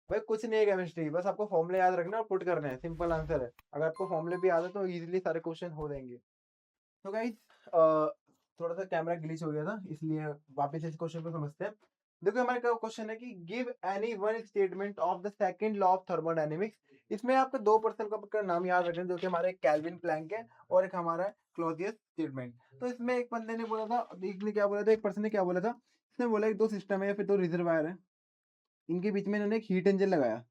भाई कुछ नहीं है केमिस्ट्री, बस आपको फॉर्मूले याद रखना और पुट करने हैं, सिंपल आंसर है। अगर आपको फॉर्मूले भी याद है तो इजीली सारे क्वेश्चन हो जाएंगे। तो गाइस थोड़ा सा कैमरा ग्लिच हो गया था, इसलिए वापस इस क्वेश्चन को समझते हैं। देखो हमारे क्वेश्चन है कि give any one statement of the second law of thermodynamics. इसमें आपको दो पर्सन का नाम याद रखना, जो कि हमारे कैल्विन प्लैंक है और एक हमारा क्लॉजियस स्टेटमेंट। तो इसमें एक बंदे ने बोला था, एक ने क्या बोला था, एक पर्सन ने क्या बोला था, इसने बोला एक दो सिस्टम है या फिर दो रिजर्वायर है, इनके बीच में इन्होंने एक हीट इंजन लगाया,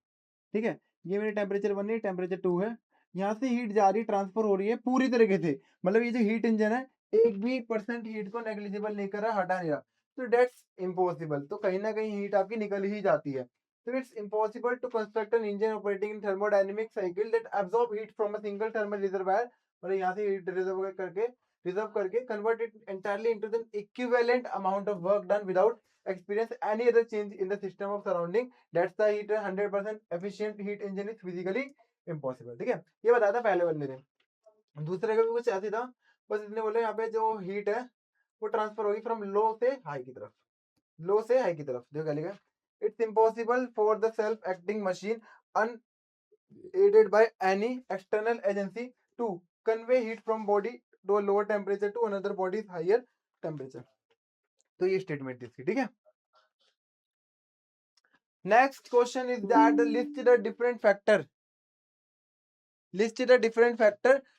ठीक है। ये मेरे टेम्परेचर 1 है, टेम्परेचर 2 है, यहाँ से हीट जा रही ट्रांसफर हो रही है पूरी तरीके से, मतलब ये जो हीट इंजन है एक भी परसेंट हीट को नेग्लिजिबल नहीं कर रहा, हटा नहीं रहा, तो डेट्स इम्पॉसिबल। तो कहीं ना कहीं हीट आपकी निकल ही जाती है। तो it's impossible to construct an engine operating in thermodynamic cycle that absorb heat from a single thermal reservoir, मतलब यहाँ से हीट रिजर्व करके convert it entirely into the equivalent amount of work done without experience any other change in the system of surrounding, that's the heat 100% efficient heat engine is physically impossible। ठीक है, ये बताया था पहले बंदे ने। दूसरे का भी कुछ ऐसे था, बस इसने बोले यहाँ पे जो हीट है वो ट्रांसफर होगी फ्रॉम लो से हाई की तरफ, लो से हाई की तरफ। देखो क्या लिखा है, it's impossible for the self acting machine unaided by any external agency to convey heat from body to a lower temperature to another body's higher temperature। तो ये स्टेटमेंट थी इसकी, ठीक है। Next question is that list the different factor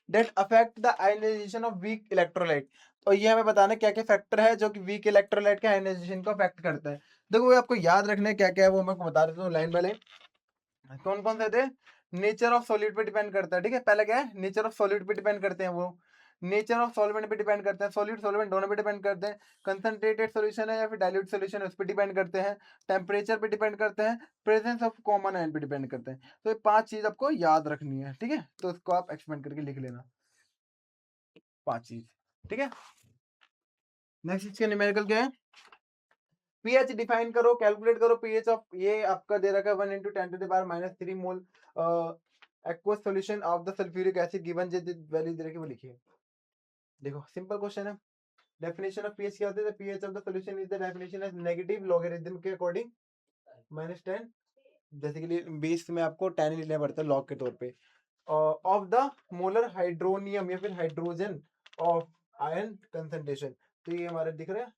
that affect the ionization of weak electrolyte। तो ये हमें बताना क्या क्या फैक्टर है जो कि वीक इलेक्ट्रोलाइट के आयनाइजेशन को अफेक्ट करता है। देखो ये आपको याद रखना है क्या क्या है, वो मैं बता देता हूँ लाइन बाय लाइन। कौन कौन से थे, नेचर ऑफ सॉलिड पे डिपेंड करता है, ठीक है। पहले क्या है, नेचर ऑफ सॉलिड पे डिपेंड करते हैं वो। नेचर ऑफ सॉल्वेंट पे डिपेंड करता है, सॉलिड सॉल्वेंट दोनों पे डिपेंड करते हैं, कंसंट्रेटेड सॉल्यूशन है या फिर डाइल्यूट सॉल्यूशन है उस पे डिपेंड करते हैं, टेम्परेचर पे डिपेंड करते हैं, प्रेजेंस ऑफ कॉमन आयन पे डिपेंड करते हैं। तो ये 5 चीज आपको याद रखनी है, ठीक है, तो इसको आप एक्सपेंड करके लिख लेना 5 चीज, ठीक है। नेक्स्ट इसका न्यूमेरिकल क्या है, पीएच डिफाइन करो, कैलकुलेट करो पीएच ऑफ, ये आपका दे रखा है 1 × 10⁻³ mole aqueous solution of the sulphuric acid given जो वैल्यू दे रखी है वो लिखिए। देखो सिंपल क्वेश्चन है, डेफिनेशन ऑफ पीएच क्या होता है, pH of the solution is the definition as negative logarithm के अकॉर्डिंग -10, जैसे कि 20 में आपको 10 लेना पड़ता है लॉग के तौर पे, ऑफ द मोलर हाइड्रोनियम या फिर हाइड्रोजन ऑफ आयन कंसंट्रेशन। तो ये हमारे दिख रहा है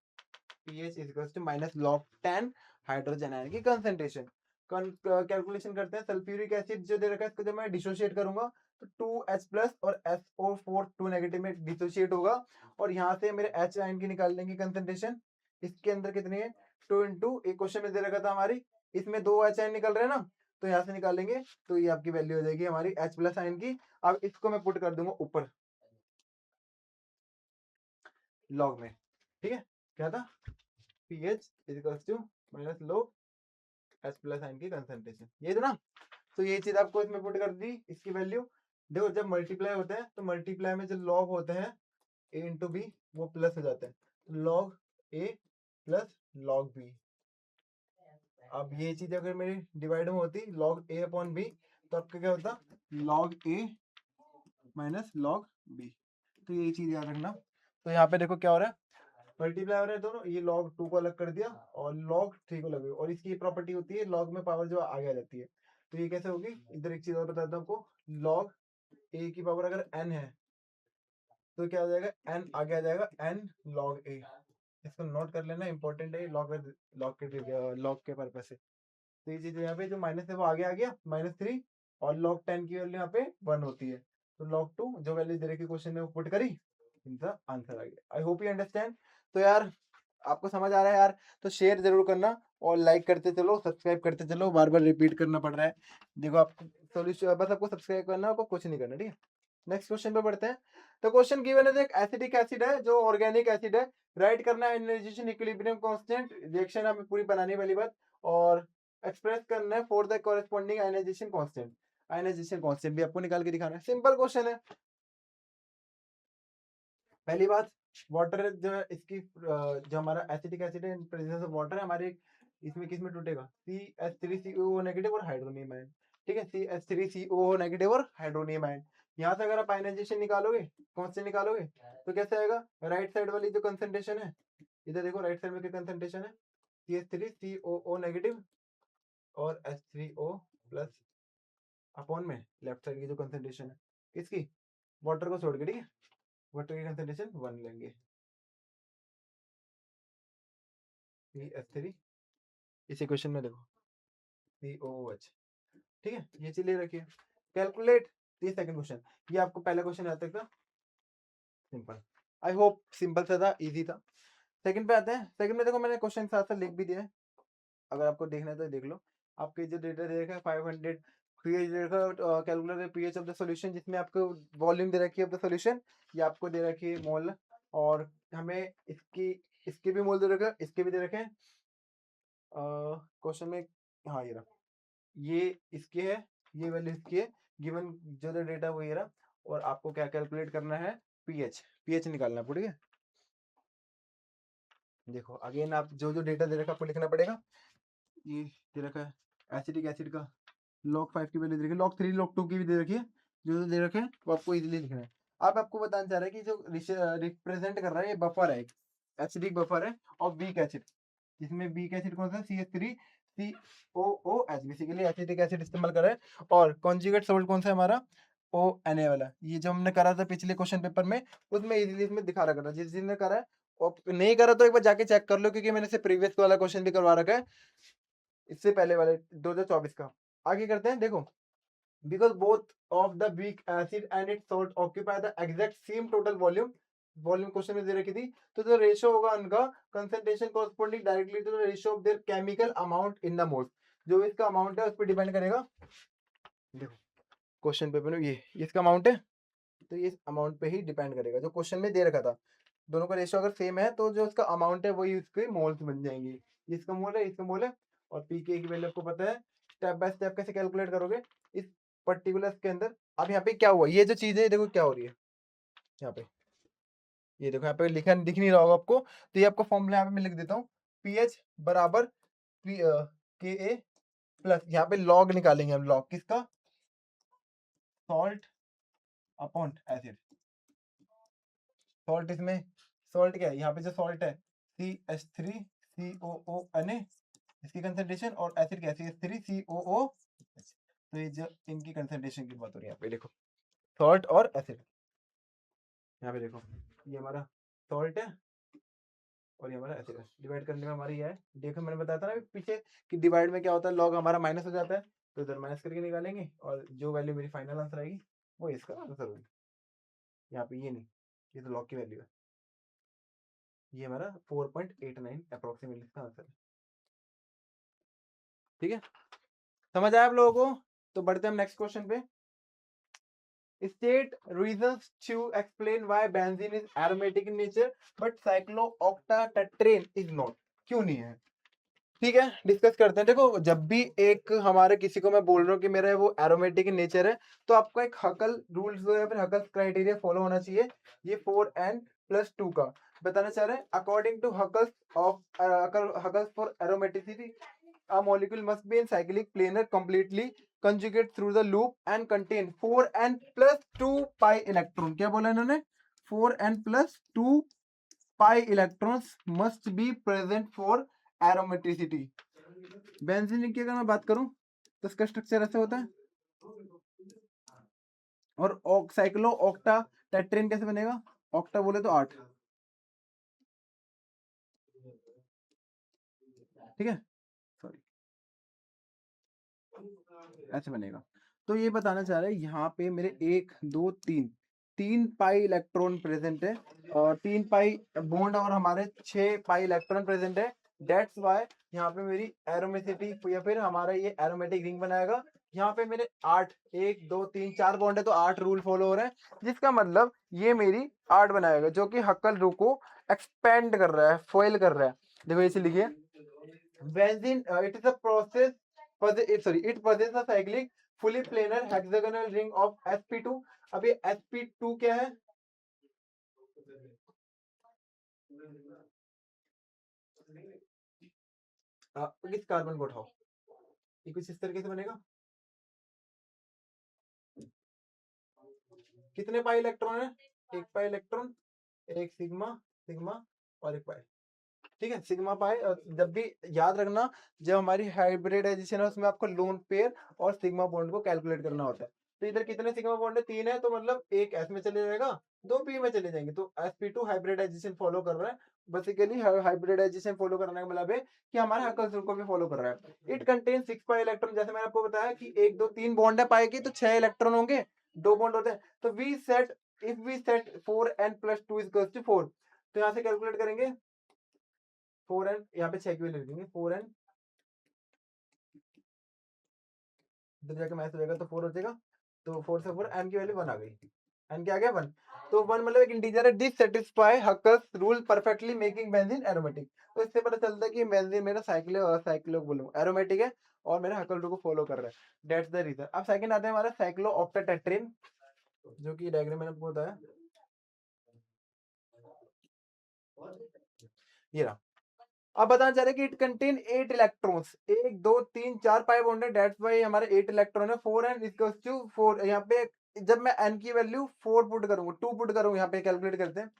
pH equals to -log10 hydrogen ion की कंसंट्रेशन। कैलकुलेशन करते हैं, सल्फ्यूरिक एसिड जो दे रखा है इसको जब मैं डिसोशिएट करूंगा तो 2H+ और SO4 2 नेगेटिव में डिसोशिएट होगा, और यहाँ से मेरे H आयन की निकाल लेंगे कंसंट्रेशन, इसके अंदर कितनी है 2 × एक क्वेश्चन में दे रखा था हमारी, इसमें 2 H आयन निकल रहे हैं ना, तो यहाँ से निकालेंगे तो ये आपकी वैल्यू हो जाएगी हमारी H+ आयन की। अब इसको मैं पुट कर दूंगा ऊपर लॉग में, ठीक है, क्या था pH equals to -log H+ ion की कंसंट्रेशन, ये था ना। तो ये चीज आपको इसमें पुट कर दी, इसकी वैल्यू देखो, जब मल्टीप्लाई होते हैं तो मल्टीप्लाई में जो लॉग होते हैं a × b वो प्लस हो जाते हैं, log a plus log b। अब ये चीज अगर मेरी डिवाइड में होती log a/b तो आपका क्या होता log a -log b। तो ये चीज याद रखना। तो यहाँ पे देखो क्या हो रहा है, मल्टीप्लाई हो रहे हैं दोनों, ये log 2 को अलग कर दिया और log 3 को लगे, और इसकी प्रॉपर्टी होती है log में पावर जो आगे आ जाती है। तो ये कैसे होगी, इधर एक चीज और बताता हूँ आपको, log a की पावर अगर n है तो क्या हो जाएगा, n आगे आ जाएगा n log a। इसको नोट कर लेना, इंपॉर्टेंट है log के पर्पज से। तो ये चीज यहाँ पे जो माइनस है वो आगे आ गया -3, और log 10 की वैल्यू यहाँ पे 1 होती है, तो log 2 जो वैल्यू दे रखी क्वेश्चन में वो पुट करी, इनका आंसर आ गया। आई होप यू अंडरस्टैंड। तो यार आपको समझ आ रहा है यार, तो शेयर जरूर करना और लाइक करते चलो, सब्सक्राइब करते चलो, बार बार रिपीट करना पड़ रहा है। देखो आपको सोल्यूशन बस आपको सब्सक्राइब करना है, आपको कुछ नहीं करना, ठीक है। नेक्स्ट क्वेश्चन पे बढ़ते हैं। तो क्वेश्चन गिवन है, एक एसिडिक एसिड है जो ऑर्गेनिक एसिड है, राइट करना है आयनाइजेशन इक्विलिब्रियम कांस्टेंट, रिएक्शन हमें पूरी बनाने वाली बात, और एक्सप्रेस करना है for the corresponding ionisation constant. Ionisation constant भी आपको निकाल के दिखाना है, सिंपल क्वेश्चन है। पहली बात, वाटर जो है इसकी जो हमारा एसिटिक एसिड है, प्रेजेंस ऑफ वाटर है हमारे, इसमें किस में टूटेगा, CH3COO नेगेटिव और हाइड्रोनियम आयन, ठीक है, CH3COO नेगेटिव और हाइड्रोनियम आयन। यहाँ से अगर आप आयनाइजेशन निकालोगे, कांस्टेंट निकालोगे, तो कैसे आएगा, राइट साइड वाली जो कंसंट्रेशन है, इधर देखो राइट साइड में क्या कंसंट्रेशन है, CH3COO नेगेटिव और H3O+ अपॉन में लेफ्ट साइड की जो कंसंट्रेशन है किसकी, वाटर को छोड़ के, ठीक है, वाटर की कंसंट्रेशन 1 लेंगे, CH3, इस इक्वेशन में देखो COOH, ठीक है, ये चीज ले रखिए। कैलकुलेट, ये सेकंड क्वेश्चन, ये आपको पहला क्वेश्चन याद तक था सिंपल, आई होप सिंपल सा था, इजी था। सेकंड पे आते हैं, सेकंड में देखो मैंने क्वेश्चन साथ साथ लिख भी दिया है, अगर आपको देखना है तो देख लो। आपके जो डेटा दे रखा है 500 पीएच दे रखा है, calculate pH of the solution, जिसमें आपको वॉल्यूम दे रखी है ऑफ द सॉल्यूशन, ये आपको दे रखी है मोल, और हमें इसके भी मोल दे रखा है, इसके भी दे रखे हैं क्वेश्चन में, हाँ ये रहा, ये इसके है, ये वैल्यू इसकी है, गिवन जो डेटा वो ये रहा, और आपको क्या कैलकुलेट करना है, पीएच निकालना है, ठीक है। देखो अगेन आप जो जो डेटा दे रखा है आपको लिखना पड़ेगा, ये दे रखा है एसिटिक एसिड का log 5 की वैल्यू दे रखी है, log 3 log 2 की भी दे रखी है, जो जो दे रखे हैं वो आपको इजीली लिखना है। आप आपको बताना चाह रहे हैं कि जो रिप्रेजेंट कर रहा है ये बफर है, एसिडिक बफर है ऑफ वीक एसिड, जिसमें वीक एसिड कौन सा, CH3COOH, बेसिकली एसिटिक एसिड इस्तेमाल कर रहा है, और कॉन्जुगेट सॉल्ट कौन सा है हमारा, ONA वाला, ये जो हमने करा था पिछले क्वेश्चन पेपर में, उसमें इजीली इसमें दिखा रखा था, जिस जिसने करा है, और नहीं करा तो एक बार जाके चेक कर लो, क्योंकि मैंने से प्रीवियस वाला क्वेश्चन भी करवा रखा है, इससे पहले वाले 2024 का। आगे करते हैं, देखो because both of the weak acid and its salt occupy the exact same total volume, volume question में दे रखी थी, तो जो रेशियो होगा उनका concentration corresponding directly to the ratio of their chemical amount in the moles, जो इसका अमाउंट है उस पर डिपेंड करेगा। देखो क्वेश्चन पेपर में ये इसका अमाउंट है, तो ये अमाउंट पे ही डिपेंड करेगा, जो क्वेश्चन में दे रखा था। दोनों का रेशियो अगर सेम है तो जो उसका अमाउंट है वही उसके मोल्स बन जाएंगे। ये इसका मोल है, इसका मोल है, और पीके की वैल्यू आपको पता है। स्टेप बाय स्टेप कैसे कैलकुलेट करोगे इस पर्टिकुलर के अंदर। अब यहाँ पे क्या हुआ, ये जो चीज है देखो क्या हो रही है यहाँ पे, ये देखो यहाँ पे लिखा दिख नहीं रहा होगा आपको, तो ये आपका फॉर्मूला यहाँ पे मैं लिख देता हूँ। पीएच बराबर के ए प्लस, यहाँ पे लॉग निकालेंगे हम, लॉग किसका, सॉल्ट अपॉन एसिड। सॉल्ट इसमें, सॉल्ट क्या है यहाँ पे, जो सॉल्ट है CH3COO, इसकी कंसंट्रेशन, और एसिड क्या है CH3COO। तो ये जो इनकी कंसंट्रेशन की बात हो रही है यहाँ पे देखो, सॉल्ट और एसिड। यहाँ पे देखो ये हमारा सॉल्ट है और ये हमारा एसिड है। डिवाइड करने में हमारी ये है, देखो मैंने बताया था ना पीछे कि डिवाइड में क्या होता है, लॉग हमारा माइनस हो जाता है, तो इधर माइनस करके निकालेंगे और जो वैल्यू मेरी फाइनल आंसर आएगी वो इसका आंसर होगी। यहाँ पे ये नहीं, ये तो लॉग की वैल्यू है। ये हमारा 4.89 अप्रोक्सीमेटली इसका आंसर है। ठीक है, समझ आया आप लोगों को। तो बढ़ते हैं हम नेक्स्ट क्वेश्चन पे। State reasons to explain why benzene is aromatic in nature but cyclooctatetrane is not। क्यों नहीं है, ठीक है, डिस्कस करते हैं। देखो जब भी एक हमारे किसी को मैं बोल रहा हूँ कि मेरा वो एरोमेटिक इन नेचर है, तो आपको एक हकल रूल्स या फिर हकल क्राइटेरिया फॉलो होना चाहिए। ये 4n+2 का बताना चाह रहे हैं। According to Huckel's of Huckel's for aromaticity, a molecule must be in cyclic planar completely conjugate through the loop and contain 4n+2 pi electron। क्या बोला इन्होंने, 4n+2 pi electrons must be present for aromaticity। Benzene की अगर मैं बात करूं तो इसका स्ट्रक्चर ऐसे होता है, और साइक्लो ऑक्टा टेट्रेन कैसे बनेगा, ऑक्टा बोले तो 8, ठीक है, सॉरी ऐसे बनेगा। तो ये बताना चाह रहे हैं यहाँ पे मेरे 1 2 3 3 पाई इलेक्ट्रॉन प्रेजेंट है, और 3 पाई बॉन्ड, और हमारे 6 पाई इलेक्ट्रॉन प्रेजेंट है। डेट्स वाई यहाँ पे मेरी एरोमेसिटी या फिर हमारा ये एरोमेटिक रिंग बनाएगा। यहाँ पे मेरे 8 1 2 3 4 बॉन्ड है, तो 8 रूल फॉलो हो रहे हैं, जिसका मतलब ये मेरी 8 बनाएगा, जो कि हक्कल रू को एक्सपेंड कर रहा है, फॉइल कर रहा है। देखो इसे लिखिए, benzene it is a process it possesses a cyclic fully planar hexagonal ring of sp2। अब ये sp2 क्या है, इस कार्बन को उठाओ, ये कुछ इस तरीके से बनेगा। कितने पाई इलेक्ट्रॉन है, एक पाई इलेक्ट्रॉन, एक सिग्मा सिग्मा और एक पाई, ठीक है, सिग्मा पाई। और जब भी याद रखना, जब हमारी हाइब्रिडाइजेशन है उसमें आपको लोन पेयर और सिग्मा बॉन्ड को कैलकुलेट करना होता है। तो इधर कितने सिग्मा बॉन्ड है, 3 है, तो मतलब एक एस में चले जाएगा, 2 पी में चले जाएंगे, तो sp2 हाइब्रिडाइजेशन फॉलो कर रहा है। बेसिकली हाइब्रिडाइजेशन फॉलो करने का मतलब है कि हमारे हकल को भी फॉलो कर रहा है। इट कंटेन 6 पाई इलेक्ट्रॉन, जैसे मैंने आपको बताया कि 1 2 3 बॉन्ड है पाई की, तो 6 इलेक्ट्रॉन होंगे, 2 बॉन्ड होते हैं। तो we set if we set 4n+2 equals to 4, तो यहाँ से कैलकुलेट करेंगे 4n, यहाँ पे 6 की वैल्यू लिखेंगे, 4n इधर जाके मैच हो जाएगा, तो 4 हो जाएगा, तो 4 से 4 n की वैल्यू 1 आ गई, n क्या आ गया 1। तो 1 मतलब एक इंटीजर है। This satisfy Huckel's rule perfectly making benzene aromatic. तो इससे पता चलता है कि बेंजीन मेरा साइक्लो बोलूं एरोमेटिक है, और मेरा हकल रूल को फॉलो कर रहा है। That's the reason. अब सेकंड आता है हमारा साइक्लो ऑक्टाटेट्रेन, जो कि डायग्राम मैंने आपको बताया, ये रहा। अब बताना चाह रहे हैं कि it contain 8 electrons, 1 2 3 4 pi bond है, दैट्स व्हाई हमारे 8 इलेक्ट्रॉन है। 4n इक्वल्स टू 4, यहाँ पे जब मैं n की वैल्यू 4 पुट करूंगा, 2 पुट करूंगा, यहाँ पे कैलकुलेट करते हैं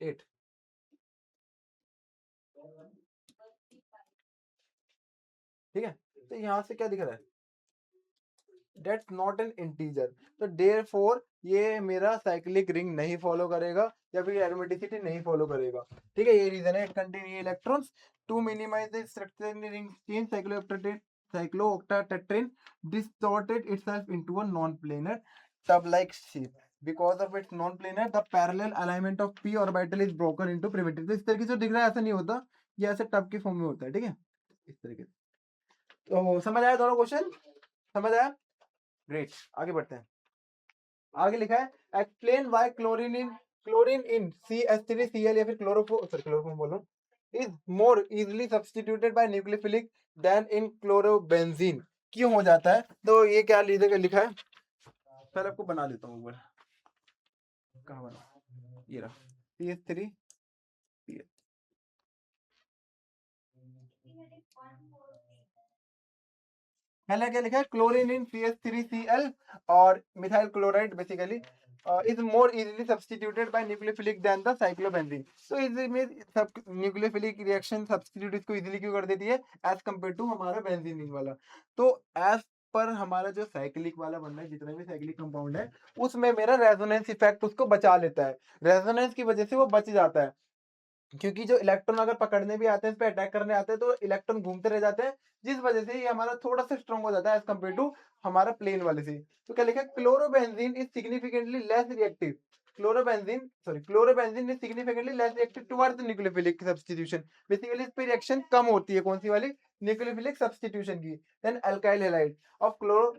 8, ठीक है। तो यहाँ से क्या दिख रहा है, दैट्स नॉट एन इंटीजर, तो देयरफॉर ये मेरा साइक्लिक रिंग नहीं फॉलो करेगा, या फिर एरोमेटिसिटी नहीं फॉलो करेगा, ठीक है। ये रीजन है, इट कंटेन ये electrons to minimise the structure in ring change cyclooctatetrane distorted itself into a non-planar tub-like shape because of its non-planar the parallel alignment of p orbital is broken into primitive। तो इस तरीके से दिख रहा है, ऐसा नहीं होता, ये ऐसे टब के फॉर्म में होता है, ठीक है, इस तरीके से। तो समझ आया दोनों क्वेश्चन, समझ आया। ग्रेट, आगे बढ़ते हैं। आगे लिखा है explain why chlorine in CH3Cl या फिर क्लोरोफॉर्म बोलो is more easily substituted by nucleophilic than in chlorobenzene. क्यों हो जाता है? तो ये क्या लिखा है, पहले आपको बना देता हूँ। कहाँ बना, ये रहा CH3। पहले क्या लिखा है, क्लोरीन इन CH3Cl और methyl chloride basically is more easily substituted by nucleophilic than the cyclobenzene। तो इसमें सब न्यूक्लियोफिलिक रिएक्शन सब्स्टिट्यूट इसको इजीली क्यों कर देती है एज कम्पेयर टू हमारा बेंजीन वाला। तो एज पर हमारा जो साइक्लिक वाला बन रहा है, जितने भी साइक्लिक कंपाउंड है उसमें मेरा रेजोनेंस इफेक्ट उसको बचा लेता है, रेजोनेंस की वजह से वो बच जाता है। क्योंकि जो इलेक्ट्रॉन अगर पकड़ने भी आते हैं, इस पे अटैक करने आते हैं, तो इलेक्ट्रॉन घूमते रह जाते हैं, जिस वजह से ये हमारा थोड़ा सा स्ट्रॉन्ग हो जाता है एज कम्पेयर टू हमारा प्लेन वाले से। तो क्या लिखा है, chlorobenzene is significantly less reactive. Chlorobenzene is significantly less reactive towards nucleophilic substitution. Basically इस पे रिएक्शन कम होती है, कौन सी वाली, न्यूक्लियोफिलिक सब्स्टिट्यूशन की। Than alkyl halide of chloro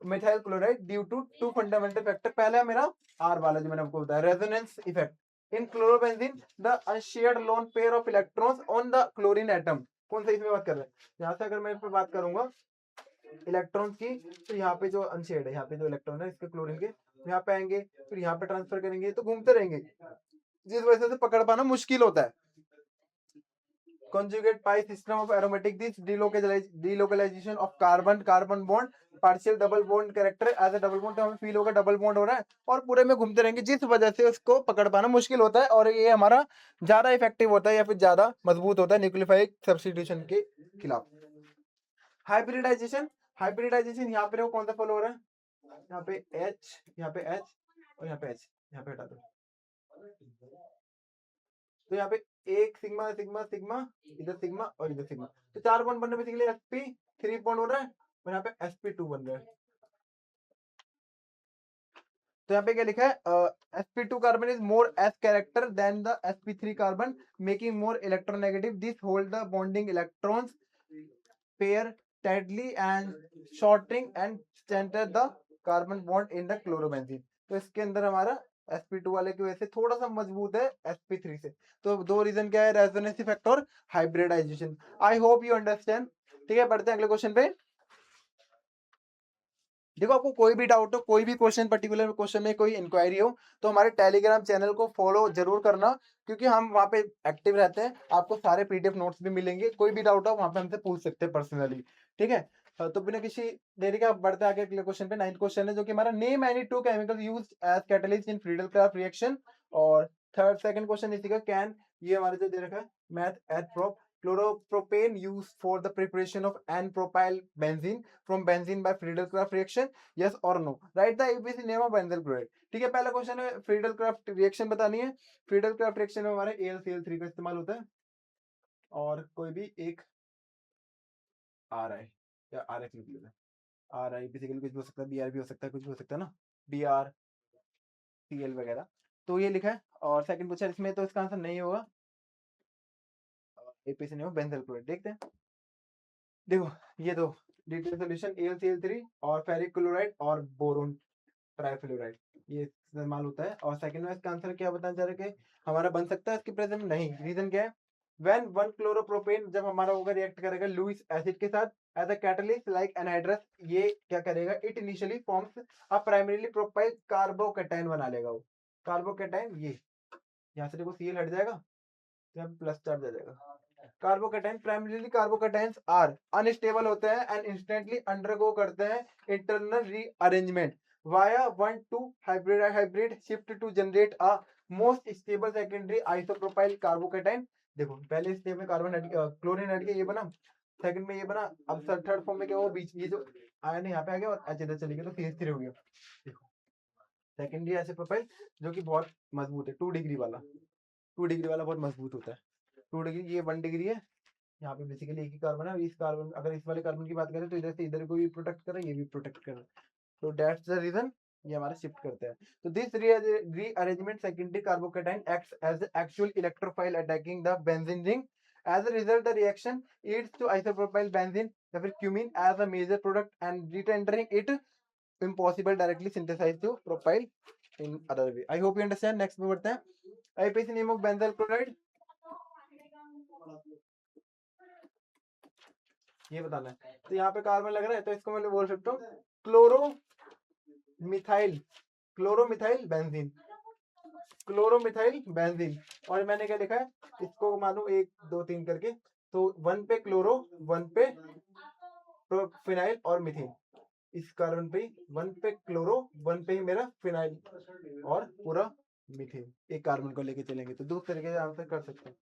methyl chloride due to two fundamental factor. पहला मेरा आर वाला जो मैंने आपको बताया, resonance effect. In chlorobenzene, the unshared lone pair of electrons on the chlorine atom। कौन सा इसमें बात कर रहे हैं, यहाँ से अगर मैं इस पे बात करूंगा इलेक्ट्रॉन्स की, तो यहाँ पे जो अनशेड है, यहाँ पे जो इलेक्ट्रॉन है इसके क्लोरीन के, यहाँ पे आएंगे, फिर यहाँ पे ट्रांसफर करेंगे, तो घूमते रहेंगे, जिस वजह से पकड़ पाना मुश्किल होता है। conjugate pi system of aromatic, this delocalization of carbon bond partial double bond character as a double bond, तो हमें फील होगा डबल बॉन्ड हो रहा है और पूरे में घूमते रहेंगे, जिस वजह से उसको पकड़ पाना मुश्किल होता है और ये हमारा ज्यादा इफेक्टिव होता है या फिर ज्यादा मजबूत होता है न्यूक्लियोफाइड सब्स्टिट्यूशन के खिलाफ। हाइब्रिडाइजेशन यहाँ पे कौन सा फॉलो हो रहा है, यहाँ पे H, यहाँ पे H और यहाँ पे H, यहाँ पे हटा दो, तो यहाँ पे एक सिग्मा सिग्मा सिग्मा, इधर सिग्मा और इधर सिग्मा, तो 4 बॉन्ड बनने बेसिकली sp3 बॉन्ड हो रहा है और यहाँ पे sp2 बन रहा है। तो यहाँ पे क्या लिखा है, sp2 carbon is more s character than the sp3 carbon making more electronegative, this hold the bonding electrons pair tightly and shortening and center the carbon bond in the chlorobenzene। तो इसके अंदर हमारा sp2 वाले की वजह से थोड़ा सा मजबूत है sp3 से। तो दो रीजन क्या है, रेजोनेंस इफेक्ट और hybridisation. I hope you understand. ठीक है, बढ़ते हैं अगले क्वेश्चन पे। देखो, आपको कोई भी डाउट हो, कोई भी क्वेश्चन पर्टिकुलर क्वेश्चन में कोई इंक्वायरी हो, तो हमारे टेलीग्राम चैनल को फॉलो जरूर करना, क्योंकि हम वहाँ पे एक्टिव रहते हैं। आपको सारे पीडीएफ नोट्स भी मिलेंगे, कोई भी डाउट हो वहाँ पे हमसे पूछ सकते हैं पर्सनली। ठीक है, तो बिना किसी देरी के आप बढ़ते आगे अगले क्वेश्चन पे। 9th क्वेश्चन है जो कि हमारा name any two chemicals used as catalyst in Friedel Craft reaction. और थर्ड सेकंड क्वेश्चन इसी का कैन, ये हमारे जो दे रखा है मैथ एट प्रोप, chloroproppane used for the preparation of n-propyl benzene from benzene by Friedel-Crafts reaction, yes or no, right the ABC name of benzyl chloride. ठीक है, पहला क्वेश्चन है फ्रीडल क्राफ्ट रिएक्शन बतानी है। फ्रीडल क्राफ्ट रिएक्शन में हमारे AlCl3 का इस्तेमाल होता है और कोई भी एक आर आई या आर एफ निकलेगा, आर आई बेसिकली कुछ भी हो सकता है, बी आर भी हो सकता है, कुछ भी हो सकता है ना, BrCl वगैरह। तो ये लिखा है। और सेकंड क्वेश्चन इसमें तो इसका आंसर नहीं होगा, APC name of benzyl chloride. देखते हैं, देखो ये दो डिटेल सोल्यूशन AlCl3 और फेरिक क्लोराइड और बोरोन ट्राइफ्लोराइड ये इस्तेमाल होता है। और सेकंड में इसका आंसर क्या बताना चाह रहे हैं कि हमारा बन सकता है इसके प्रेजेंट में, नहीं। रीजन क्या है, व्हेन वन क्लोरोप्रोपेन जब हमारा होगा रिएक्ट करेगा लुईस एसिड के साथ as a catalyst like anhydrous, ये क्या करेगा, it initially forms a primarily propyl carbocation बना लेगा। वो कार्बोकेटाइन, ये यहाँ से देखो Cl हट जाएगा तो यहाँ प्लस चार्ज आ जाएगा। Carbocation primarily carbocations are unstable होते हैं एंड इंस्टेंटली अंडरगो करते हैं internal rearrangement via 1,2 hybrid shift to generate a most stable secondary isopropyl carbocation. देखो पहले स्टेप में कार्बन क्लोरीन हट के ये बना, सेकंड में ये बना, अब थर्ड फॉर्म में क्या हुआ, बीच ये जो आयन यहाँ पे आ गया और एच इधर चली गई तो CH3 हो गया। देखो सेकेंडरी आइसोप्रोपाइल जो कि बहुत मजबूत है, 2 डिग्री वाला, 2 डिग्री वाला बहुत मजबूत होता है। 2 डिग्री, ये 1 डिग्री है, यहाँ पे बेसिकली एक ही कार्बन है। इस कार्बन, अगर इस वाले कार्बन की बात करें तो इधर से इधर को भी प्रोटेक्ट कर रहा है, ये भी प्रोटेक्ट कर रहा है, तो दैट्स द रीजन ये हमारा शिफ्ट करता है। तो this rearrangement secondary carbocation acts as actual electrophile attacking the benzene ring. As a result the reaction leads to isopropyl benzene या फिर cumene as a major product and rendering it impossible directly synthesize to propyl in other way. I hope you understand. Next में बढ़ते हैं। IUPAC name of benzyl chloride ये बताना है। तो यहाँ पे कार्बन लग रहा है तो इसको मैं बोल सकता हूँ क्लोरोमिथाइल बेंजीन, क्लोरोमिथाइल बेंजीन। और मैंने क्या लिखा है इसको मानो 1 2 3 करके, तो 1 पे क्लोरो, 1 पे फिनाइल और मीथेन। इस कार्बन पे 1 पे क्लोरो, 1 पे ही मेरा फिनाइल और पूरा मीथेन एक कार्बन को लेके चलेंगे, तो दो तरीके से आंसर कर सकते हैं।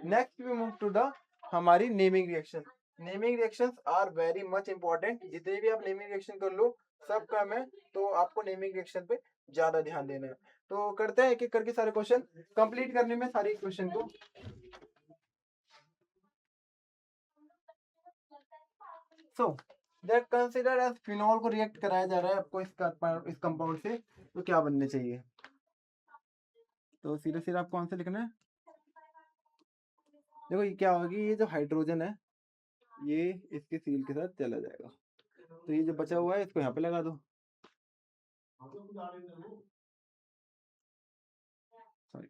Next we move to the हमारी naming reaction. Naming reactions are very much important. जितने भी आप नेमिंग रिएक्शन कर लो सब कम है, तो आपको नेमिंग रिएक्शन पे ज्यादा ध्यान देना है। तो करते हैं एक एक करके सारे क्वेश्चन कंप्लीट करने में सारे क्वेश्चन को। So that consider as phenol को रिएक्ट कराया जा रहा है आपको इस कंपाउंड से, तो क्या बनने चाहिए? तो सीधे सीधे आप कौन से लिखना है? देखो ये क्या होगी, ये जो हाइड्रोजन है ये इसके सील के साथ चला जाएगा, तो ये जो बचा हुआ है इसको यहाँ पे लगा दो। सॉरी,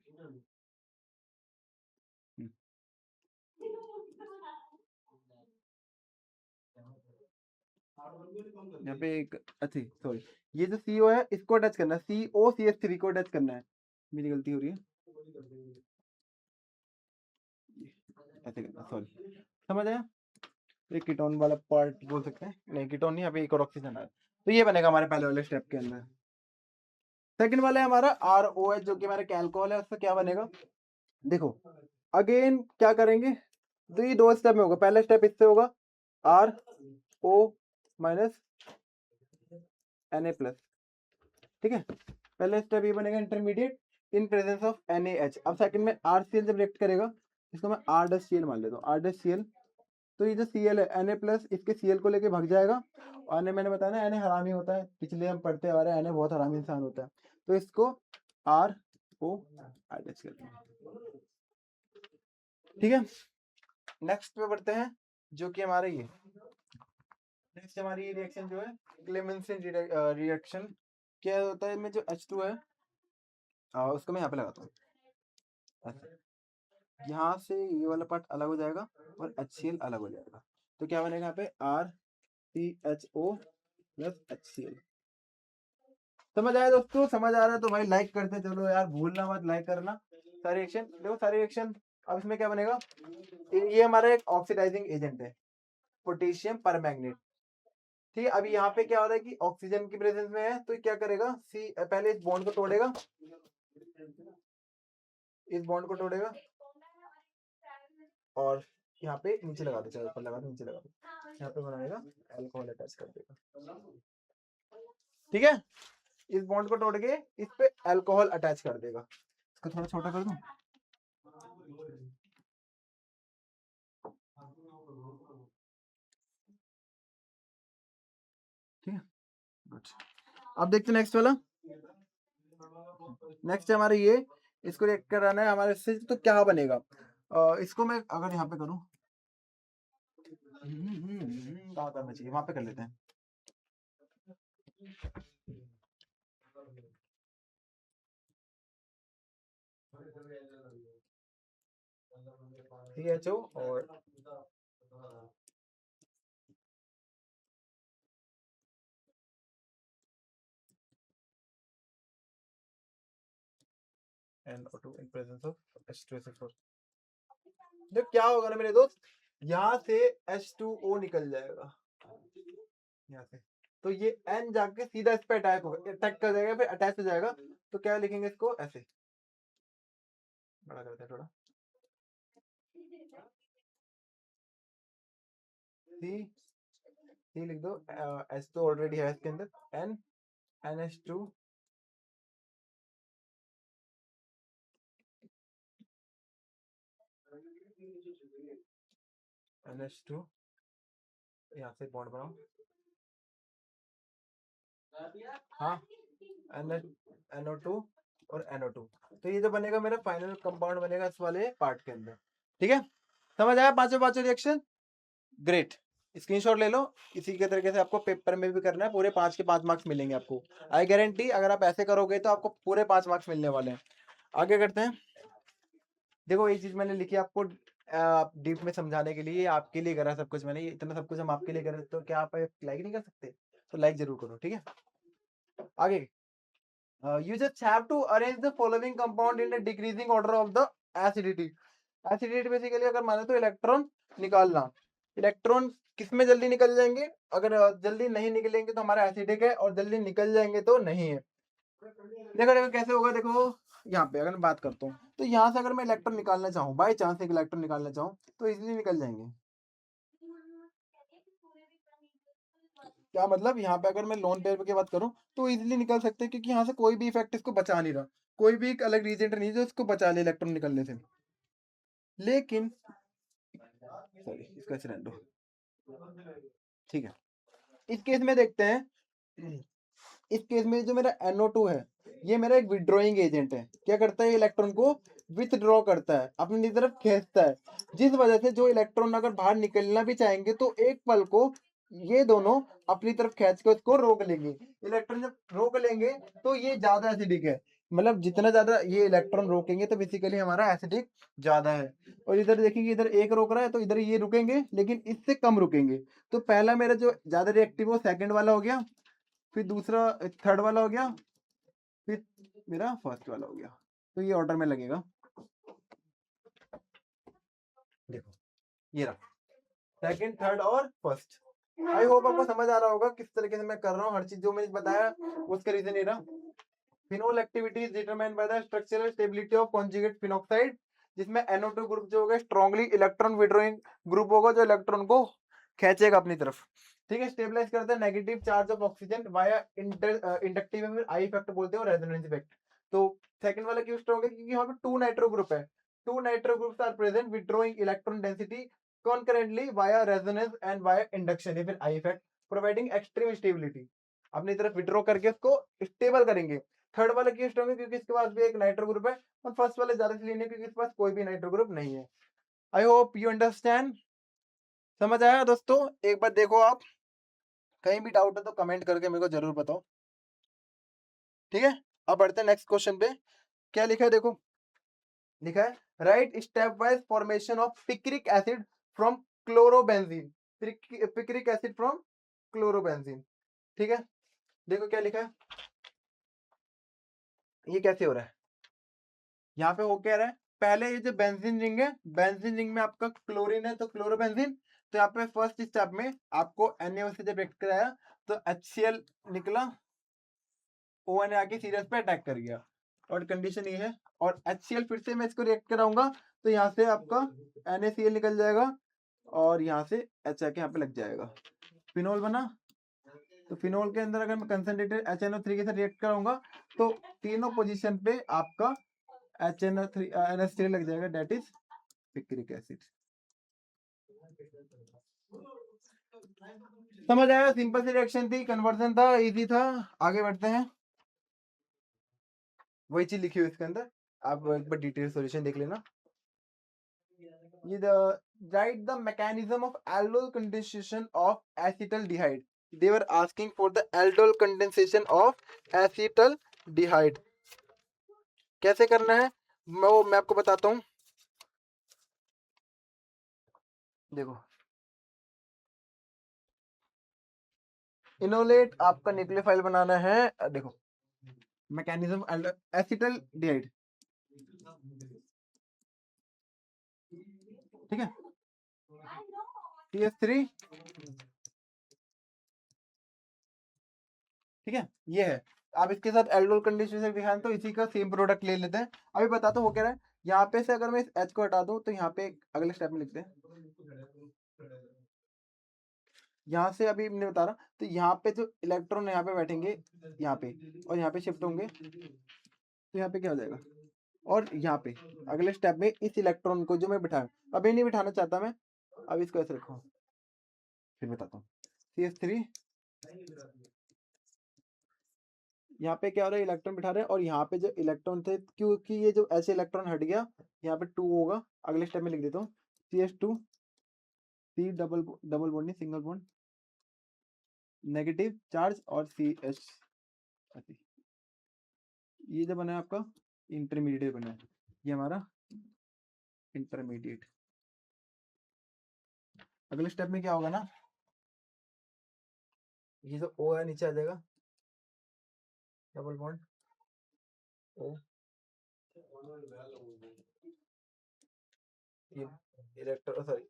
यहाँ पे एक अच्छी सॉरी, ये जो CO है इसको अटैच करना है, COCH3 को अटैच करना है। मेरी गलती हो रही है, ऐसे करना, सॉरी, समझ आया? एक कीटोन वाला पार्ट बोल सकते हैं, नहीं कीटोन नहीं, यहाँ पे एक और ऑक्सीजन है, तो ये बनेगा हमारे पहले वाले स्टेप के अंदर। सेकंड वाला है हमारा ROH जो कि हमारा अल्कोहल है, उसका क्या बनेगा? देखो अगेन क्या करेंगे, तो ये 2 स्टेप में होगा। पहला स्टेप इससे होगा RO माइनस Na+, ठीक है, पहला स्टेप ये बनेगा intermediate in presence of NaH। अब सेकंड में RCl जब रिएक्ट करेगा, इसको मैं R-Cl मान लेता हूँ, R-Cl, तो ये जो Cl है Na+ इसके Cl को लेके भाग जाएगा। और मैंने बताया ना Na हरामी होता है, पिछले हम पढ़ते आ रहे हैं Na बहुत हरामी इंसान होता है, तो इसको ROH, ठीक है। नेक्स्ट पे बढ़ते हैं जो कि हमारा ये नेक्स्ट हमारी रिएक्शन जो है क्लेमेंसन रिएक्शन। क्या होता है, में जो H2 है उसको मैं यहाँ पे लगाता हूँ, यहाँ से ये वाला पार्ट अलग हो जाएगा और HCl अलग हो जाएगा, तो क्या बनेगा यहाँ पे RCHO प्लस HCl। समझ आया दोस्तों? समझ आ रहा है तो भाई लाइक करते चलो यार, भूलना मत लाइक करना। सारे रिएक्शन देखो, सारे रिएक्शन। अब इसमें क्या बनेगा, ये हमारा एक ऑक्सीडाइजिंग एजेंट है, पोटेशियम परमैंगनेट, ठीक है। अभी यहाँ पे क्या हो रहा है कि ऑक्सीजन की प्रेजेंस में है, तो क्या करेगा, पहले इस बॉन्ड को तोड़ेगा, इस बॉन्ड को तोड़ेगा और यहाँ पे नीचे लगा दो, ऊपर लगा दो, नीचे लगा दो, यहाँ पे बनाएगा अल्कोहल अटैच कर देगा, ठीक है। इस बॉन्ड को तोड़ के इस पे अल्कोहल अटैच कर देगा। इसको थोड़ा छोटा कर दूं, ठीक है, गुड। अब देखते हैं नेक्स्ट वाला। नेक्स्ट है हमारे ये, इसको रिएक्ट कराना है हमारे से, तो क्या बनेगा? इसको मैं अगर यहाँ पे करूँ, कहाँ करना चाहिए, वहां पे कर लेते हैं। CHO और NO2 in presence of H2SO4। जो क्या होगा ना मेरे दोस्त, यहाँ से H2O निकल जाएगा यहाँ से, तो ये N जाके सीधा इस पे अटैक होगा, अटैक कर जाएगा, फिर अटैच हो जाएगा। तो क्या लिखेंगे इसको, ऐसे बड़ा करते हैं थोड़ा, सी लिख दो, H तो ऑलरेडी है इसके अंदर, N NH2 NH2, यहाँ से बॉन्ड बनाओ, हाँ NO2 और NO2, तो ये जो बनेगा मेरा फाइनल कंपाउंड बनेगा इस वाले पार्ट के अंदर, ठीक है। समझ आया पांचों पांचों रिएक्शन? ग्रेट। स्क्रीनशॉट ले लो। इसी के तरीके से आपको पेपर में भी करना है, पूरे 5 के 5 मार्क्स मिलेंगे आपको। आई गारंटी अगर आप ऐसे करोगे तो आपको पूरे 5 मार्क्स मिलने वाले हैं। आगे करते हैं। देखो ये चीज मैंने लिखी आपको डीप में समझाने के लिए, आपके लिए करा सब कुछ मैंने, ये इतना सब कुछ हम आपके लिए कर रहे, तो क्या आप लाइक नहीं कर सकते? तो लाइक जरूर करो, ठीक है। आगे you just have to arrange the following compound in a decreasing order of the acidity. Acidity basically अगर माने तो इलेक्ट्रॉन निकालना। इलेक्ट्रॉन किसमें जल्दी निकल जाएंगे? अगर जल्दी नहीं निकलेंगे तो हमारा एसिडिक है, और जल्दी निकल जाएंगे तो नहीं है। देखो देखो कैसे होगा, देखो यहाँ पे अगर मैं बात करता हूँ तो यहाँ से अगर मैं इलेक्ट्रॉन निकालना चाहूँ, बाई चांस एक इलेक्ट्रॉन निकालना चाहूँ तो इजीली निकल जाएंगे। क्या मतलब, यहाँ पे अगर मैं लोन पेयर की बात करूँ तो इजीली निकल सकते हैं, क्योंकि यहाँ से कोई भी इफेक्ट इसको बचा नहीं रहा, कोई भी एक अलग रीजेंट नहीं जो इसको बचा ले इलेक्ट्रॉन निकलने से। लेकिन सॉरी इसको ऐसे रहने दो, ठीक है। इस केस में देखते हैं, इस केस में जो मेरा NO2 है ये मेरा एक विड्रॉइंग एजेंट है। क्या करता है? इलेक्ट्रॉन को विथड्रॉ करता है, अपनी तरफ खींचता है, जिस वजह से जो इलेक्ट्रॉन अगर बाहर निकलना भी चाहेंगे तो एक पल को ये दोनों अपनी तरफ खींच के उसको रोक लेंगे। इलेक्ट्रॉन जब रोक लेंगे तो ये ज्यादा एसिडिक है, मतलब जितना ज्यादा ये इलेक्ट्रॉन रोकेंगे तो बेसिकली हमारा एसिडिक ज्यादा है। और इधर देखिए इधर एक रोक रहा है तो इधर ये रुकेंगे, लेकिन इससे कम रुकेंगे। तो पहला मेरा जो ज्यादा रिएक्टिव वो सेकंड वाला हो गया, फिर दूसरा थर्ड वाला हो गया, फिर मेरा फर्स्ट वाला हो गया। तो ये ऑर्डर में लगेगा। देखो ये रहा सेकंड, थर्ड और फर्स्ट। आई होप आपको समझ आ रहा होगा किस तरीके से मैं कर रहा हूँ, हर चीज जो मैंने बताया उसका रीजन ये रहा। Phenol activity is determined by the structural stability of conjugate phenoxide, जिसमें NO2 ग्रुप जो होगा स्ट्रांगली इलेक्ट्रॉन विड्रॉइंग ग्रुप होगा, जो इलेक्ट्रॉन को खींचेगा अपनी तरफ, ठीक है। स्टेबलाइज करता है negative charge of oxygen via inductive I effect बोलते हैं, और रेजोनेंस इफेक्ट। तो सेकंड वाला क्यों स्ट्रांग है? क्योंकि यहाँ पे 2 नाइट्रो ग्रुप है, 2 nitro groups are present withdrawing electron density concurrently via resonance and via induction if I effect, providing extreme stability। अपनी तरफ विड्रॉ करके उसको स्टेबल करेंगे। थर्ड वाला क्यों स्ट्रांग है? क्योंकि इसके पास भी एक नाइट्रो ग्रुप है, और फर्स्ट वाले ज्यादा इसलिए नहीं क्योंकि इसके पास कोई भी नाइट्रो ग्रुप नहीं है। आई होप यू अंडरस्टैंड। समझ आया दोस्तों? एक बार देखो आप, कहीं भी डाउट है तो कमेंट करके मेरे को जरूर बताओ, ठीक है। अब बढ़ते हैं नेक्स्ट क्वेश्चन पे। क्या लिखा है देखो, लिखा है right step wise formation of picric acid from chlorobenzene. Picric acid from chlorobenzene, ठीक है। देखो क्या लिखा है, ये कैसे हो रहा है। यहाँ पे हो क्या रहा है, पहले ये जो बेंजीन रिंग है, बेंजीन रिंग में आपका क्लोरीन है तो क्लोरोबेंजीन। तो यहाँ पे फर्स्ट स्टेप में आपको NaO से जब रिएक्ट कराया तो HCl निकला, ON आके सीरियस पे अटैक कर गया, और कंडीशन ये है। और HCl फिर से मैं इसको रिएक्ट कराऊंगा तो यहाँ से आपका NaCl निकल जाएगा, और यहाँ से H आके यहाँ पे लग जाएगा, फिनोल बना। तो फिनोल के अंदर अगर मैं कंसंट्रेटेड HNO3 के साथ रिएक्ट कराऊंगा तो तीनों पोजीशन पे आपका HNO3 NH3 लग जाएगा, दैट इज पिक्रिक एसिड। समझ आया? सिंपल सी रिएक्शन थी, कन्वर्जन था, इजी था। आगे बढ़ते हैं। वही चीज लिखी हुई इसके अंदर, आप एक बार डिटेल सॉल्यूशन देख लेना। ये right the mechanism of aldol condensation of acetaldehyde. they were asking for the aldol condensation of acetaldehyde। कैसे करना है मैं आपको बताता हूं। देखो इनोलेट आपका न्यूक्लियोफाइल बनाना है। देखो मैकेनिज्म एसिटल्डिहाइड, ठीक है। CH3, ठीक है, ये है। आप इसके साथ एल्डोल कंडेंसेशन दिखाएं तो इसी का सेम प्रोडक्ट ले लेते हैं। अभी बताता हूँ वो क्या है। यहाँ पे से अगर मैं इस H को हटा दूं तो यहाँ पे अगले स्टेप में लिखते हैं। यहाँ से अभी मैंने बता रहा, तो यहाँ पे जो इलेक्ट्रॉन यहाँ पे बैठेंगे यहाँ पे, और यहाँ पे शिफ्ट होंगे, तो यहाँ पे क्या हो जाएगा, और यहाँ पे अगले स्टेप में इस इलेक्ट्रॉन को जो मैं बिठाऊं, अभी नहीं बिठाना चाहता मैं, अब इसको ऐसे रखो, फिर बताता हूँ। CH3, यहाँ पे क्या हो रहा है, इलेक्ट्रॉन बिठा रहे हैं, और यहाँ पे जो इलेक्ट्रॉन थे, क्योंकि ये जो ऐसे इलेक्ट्रॉन हट गया, यहाँ पे 2 होगा, अगले स्टेप में लिख देता हूँ CH2, C double double bond नहीं, सिंगल बॉन्ड, नेगेटिव चार्ज और सी एच। ये जो बना है आपका इंटरमीडिएट बना है, ये हमारा इंटरमीडिएट। अगले स्टेप में क्या होगा ना, ये जो ओ है नीचे आ जाएगा, डबल बॉन्ड ओ, ये इलेक्ट्रो सॉरी,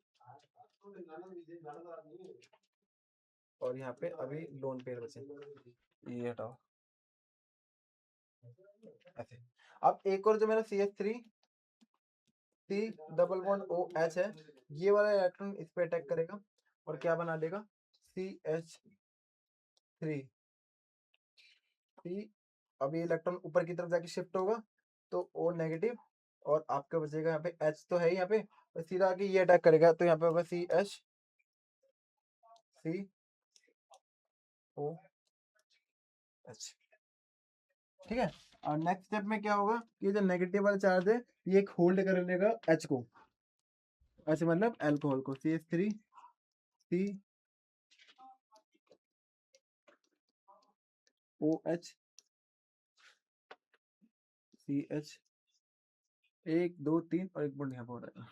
और यहाँ पे अभी लोन पेयर बचे, ये हटाओ ऐसे। अब एक और जो मेरा CH3 C double bond O H है, ये वाला इलेक्ट्रॉन इस पे अटैक करेगा और क्या बना देगा, CH3 सी। अब ये इलेक्ट्रॉन ऊपर की तरफ जाके शिफ्ट होगा तो O नेगेटिव, और आपका बचेगा यहाँ पे H तो है ही यहाँ पे, और सीधा आके ये अटैक करेगा तो यहाँ पे होगा CH COH। ठीक है। और नेक्स्ट स्टेप में क्या होगा, ये जो नेगेटिव वाला चार्ज है ये एक होल्ड कर लेगा H को, H मतलब अल्कोहल को, CH3 COH CH, 1 2 3 और एक बॉन्ड यहाँ पर हो रहा है।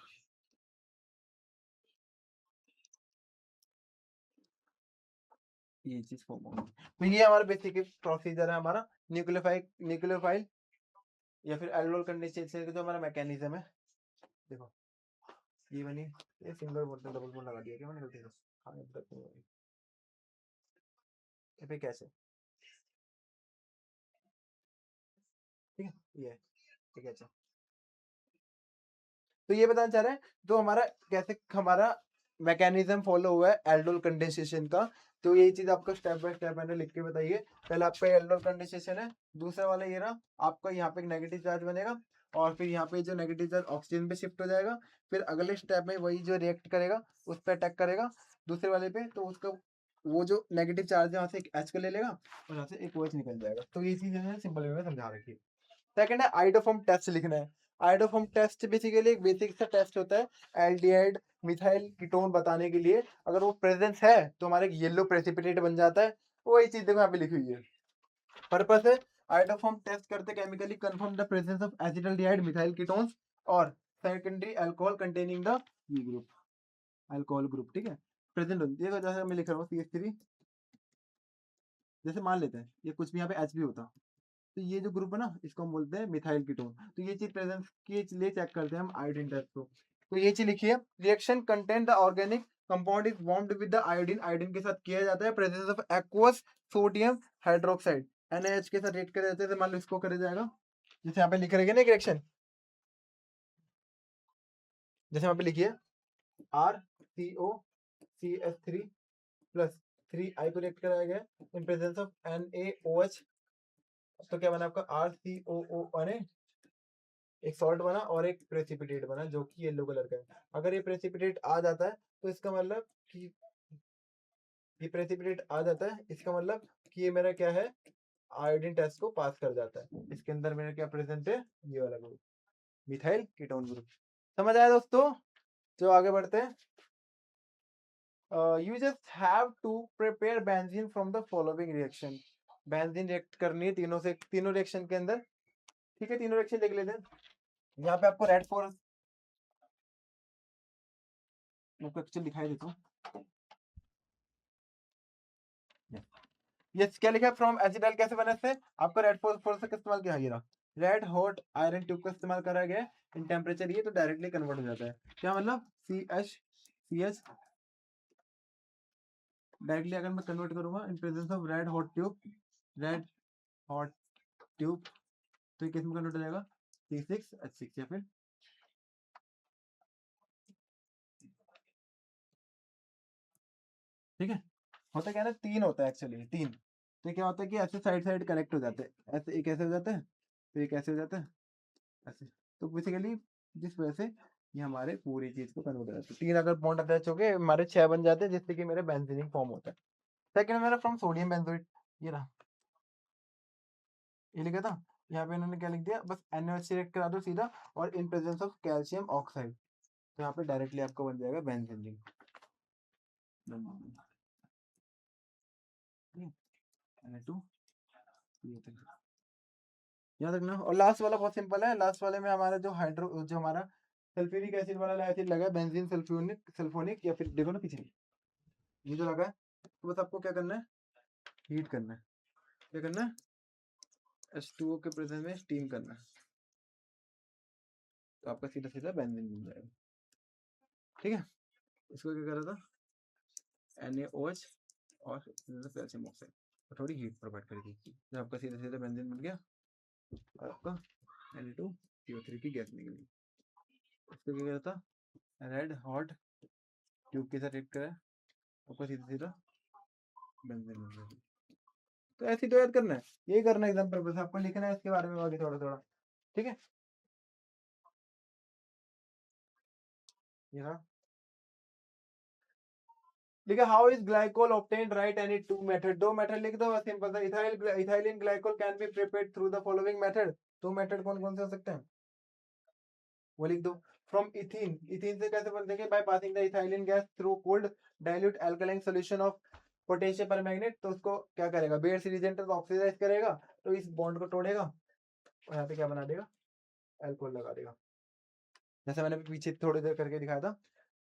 ये चीज फॉर्म होगी। तो ये हमारा बेसिक प्रोसीजर है हमारा न्यूक्लियोफाइल या फिर एल्डोल कंडेंसेशन का जो हमारा मैकेनिज्म है। देखो ये बनी, ये सिंगल बॉन्ड डबल बॉन्ड लगा दिया क्या मैंने गलती से, हाँ ये पे कैसे, ठीक है ये है, ठीक है। अच्छा तो ये बताना चाह रहे हैं तो हमारा कैसे हमारा मैकेनिज्म फॉलो हुआ है एल्डोल कंडेंसेशन का। तो ये चीज आपको स्टेप बाय स्टेप मैंने लिख के बताइए। पहले आपका एल्डोल कंडेंसेशन है, दूसरा वाला ये रहा आपका, यहाँ पे एक नेगेटिव चार्ज बनेगा और फिर यहाँ पे जो नेगेटिव चार्ज ऑक्सीजन पे शिफ्ट हो जाएगा, फिर अगले स्टेप में वही जो रिएक्ट करेगा उस पर अटैक करेगा दूसरे वाले पे, तो उसका वो जो नेगेटिव चार्ज है वहां से एक एच को ले लेगा और यहाँ से एक OH निकल जाएगा। तो ये चीज सिंपल वे में समझा रखी है। सेकंड है आइडोफॉर्म टेस्ट लिखना है। आइडोफॉर्म टेस्ट बेसिकली एक बेसिक सा टेस्ट होता है एल्डिहाइड मिथाइल कीटोन बताने के लिए, अगर वो प्रेजेंस है तो हमारा येलो प्रेसिपिटेट बन जाता है। वही चीज देखो यहाँ पे लिखी हुई है। पर्पस है आइडोफॉर्म टेस्ट करते chemically confirm the presence of acetaldehyde methyl ketones और secondary alcohol containing the E group, alcohol group, ठीक है प्रेजेंट होती है। जैसे मैं लिख रहा हूँ CH3, जैसे मान लेते हैं ये कुछ भी यहाँ पे H भी होता, तो ये जो ग्रुप है ना इसको हम बोलते हैं मिथाइल कीटोन। तो ये चीज प्रेजेंस के लिए चेक करते हैं हम आयोडीन टेस्ट को। तो ये चीज लिखिए, reaction content the organic compound is warmed with the iodine, iodine के साथ किया जाता है presence of aqueous sodium hydroxide NaH के साथ रिएक्ट किया जाता है। मान लो इसको करा जाएगा, जैसे यहाँ पे लिख रहेगा ना एक रिएक्शन, जैसे यहाँ पे लिखिए RCOCH3 प्लस 3I को रिएक्ट कराया गया इन प्रेजेंस ऑफ NaOH, तो क्या बना आपका RCOO, एक सॉल्ट बना और एक प्रेसिपिटेट बना जो कि येलो कलर का है। अगर ये प्रेसिपिटेट आ जाता है तो इसका मतलब कि ये प्रेसिपिटेट आ जाता है, इसका मतलब कि ये मेरा क्या है, आयोडीन टेस्ट को पास कर जाता है। इसके अंदर मेरा क्या प्रेजेंट है, ये वाला ग्रुप मिथाइल कीटोन ग्रुप। समझ आया दोस्तों? जो आगे बढ़ते हैं, you just have to prepare benzene from the following reaction. Benzene react करनी है तीनों से, तीनों रिएक्शन के अंदर, ठीक है। तीनों रिएक्शन देख लेते हैं। यहाँ पे आपको रेड फॉर एक्चुअली दिखाई देता हूँ, ये क्या लिखा है, फ्रॉम एसिटाइल कैसे बना इससे, आपका रेड फॉस्फोरस का इस्तेमाल किया गया, रेड हॉट आयरन ट्यूब का इस्तेमाल करा गया इन टेम्परेचर, ये तो डायरेक्टली कन्वर्ट हो जाता है। क्या मतलब CH डायरेक्टली अगर मैं कन्वर्ट करूंगा in presence of red hot tube, red hot tube, तो ये किस में कन्वर्ट हो जाएगा, C6H6 या फिर, ठीक है। होता क्या है ना, तीन होता है एक्चुअली, तीन। तो क्या होता है कि ऐसे साइड साइड कनेक्ट हो जाते हैं, ऐसे एक ऐसे हो जाता है, तो एक ऐसे हो जाता है ऐसे। तो बेसिकली जिस वजह से ये हमारे पूरी चीज को कन्वर्ट हो जाता है, तीन अगर बॉन्ड अटैच हो गए हमारे 6 बन जाते हैं, जिससे कि मेरे बेंजीन फॉर्म होता है। सेकंड मेरा फ्रॉम सोडियम बेंजोएट, ये रहा, ये लिखा था, यहाँ पे इन्होंने क्या लिख दिया, बस NaOH रिएक्ट करा दो सीधा और in presence of calcium oxide, तो यहाँ पे डायरेक्टली आपको बन जाएगा बेंजीन। Na2 याद रखना। और लास्ट वाला बहुत सिंपल है, लास्ट वाले में हमारा जो हमारा सल्फ्यूरिक एसिड वाला एसिड लगा है, बेंजीन सल्फ्यूनिक सल्फोनिक, या फिर देखो ना पीछे ये जो लगा है, तो बस आपको क्या करना है, हीट करना है। क्या करना है, H2O के प्रेजेंस में स्टीम करना है, तो आपका सीधा सीधा बेंजीन बन जाएगा। ठीक है, इसको क्या कर रहा था, NaOH और कैल्शियम ऑक्साइड, तो थोड़ी हीट प्रोवाइड कर दी, जब आपका सीधा सीधा बेंजीन बन गया और आपका Na2CO3 की गैस निकली। इसको क्या करता, रेड हॉट ट्यूब के साथ हिट करा, आपका सीधा सीधा बेंजीन बन गया। तो ऐसे तो याद करना है, यही करना है एग्जाम पर्पस, आपको लिखना है इसके बारे में आगे थोड़ा थोड़ा। ठीक है, ये रहा। लिखा how is glycol obtained, right any two method, दो मेथड लिख दो, सिंपल सा। Ethylene glycol can be prepared through the following method, दो मेथड कौन कौन से हो सकते हैं वो लिख दो। फ्रॉम इथीन, इथीन से कैसे बनते हैं, by passing the ethylene gas through cold dilute alkaline solution of potassium permanganate, तो उसको क्या करेगा, बेयर्स रिएजेंट को ऑक्सीडाइज करेगा, तो इस बॉन्ड को तोड़ेगा और यहाँ पे क्या बना देगा, अल्कोहल लगा देगा, जैसे मैंने पीछे थोड़ी देर करके दिखाया था।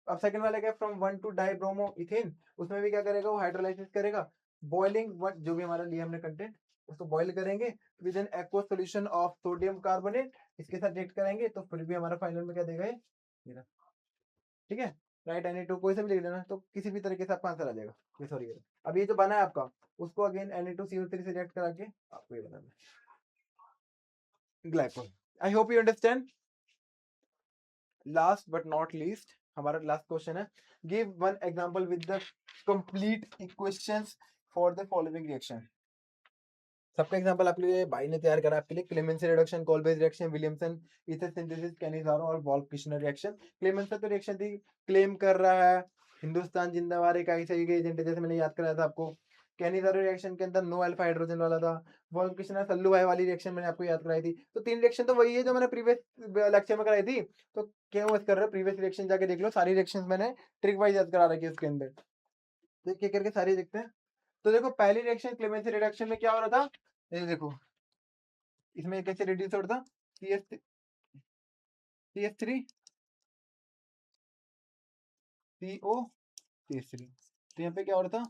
अब सेकंड वाला क्या, फ्रॉम 1 टू डाइब्रोमो इथेन, उसमें भी क्या करेगा, वो हाइड्रोलाइसिस करेगा, बॉइलिंग जो भी हमारा लिया हमने कंटेंट, उसको बॉइल करेंगे with an aqueous solution of sodium carbonate, इसके साथ रिएक्ट करेंगे, तो फिर भी हमारा फाइनल में क्या देगा ये रहा। ठीक है, राइट Na2 कोई से भी लिख लेना, तो किसी भी तरीके से आपका आंसर आ जाएगा। ये सॉरी, अब ये जो बना है आपका, उसको अगेन Na2CO3 से रिएक्ट करा के आपको ये बनाना है glycol. I hope you understand. Last but not least, हमारा लास्ट क्वेश्चन है, give one example with the complete equations for the following reaction. सबका एग्जांपल आपके लिए भाई ने तैयार करा आपके लिए, Clemmensen reduction, Kolbe's reaction, Williamson ether synthesis, Cannizzaro और वॉल्फ-किश्नर रिएक्शन। क्लेमेंसन तो रिएक्शन थी, क्लेम कर रहा है हिंदुस्तान जिंदाबाद एक ऐसा ही एजेंट है, जैसे मैंने याद कराया था आपको। कैनिज़ारो रिएक्शन के अंदर नो अल्फा हाइड्रोजन वाला था। वॉल्फ-किश्नर सल्लू भाई वाली रिएक्शन मैंने आपको याद कराई थी। तो तीन रिएक्शन तो वही है जो मैंने प्रीवियस लेक्चर में कराई थी, तो क्यों बस कर रहे हो, प्रीवियस रिएक्शन जाके देख लो, सारी रिएक्शंस मैंने ट्रिक वाइज याद करा रखी है उसके अंदर। तो एक एक करके सारी देखते हैं। तो देखो पहली रिएक्शन क्लेमेंसी रिडक्शन में क्या हो रहा था, ये देखो इसमें कैसे रिड्यूस होता था, CH3 COCH3, तो यहाँ पे क्या हो रहा था,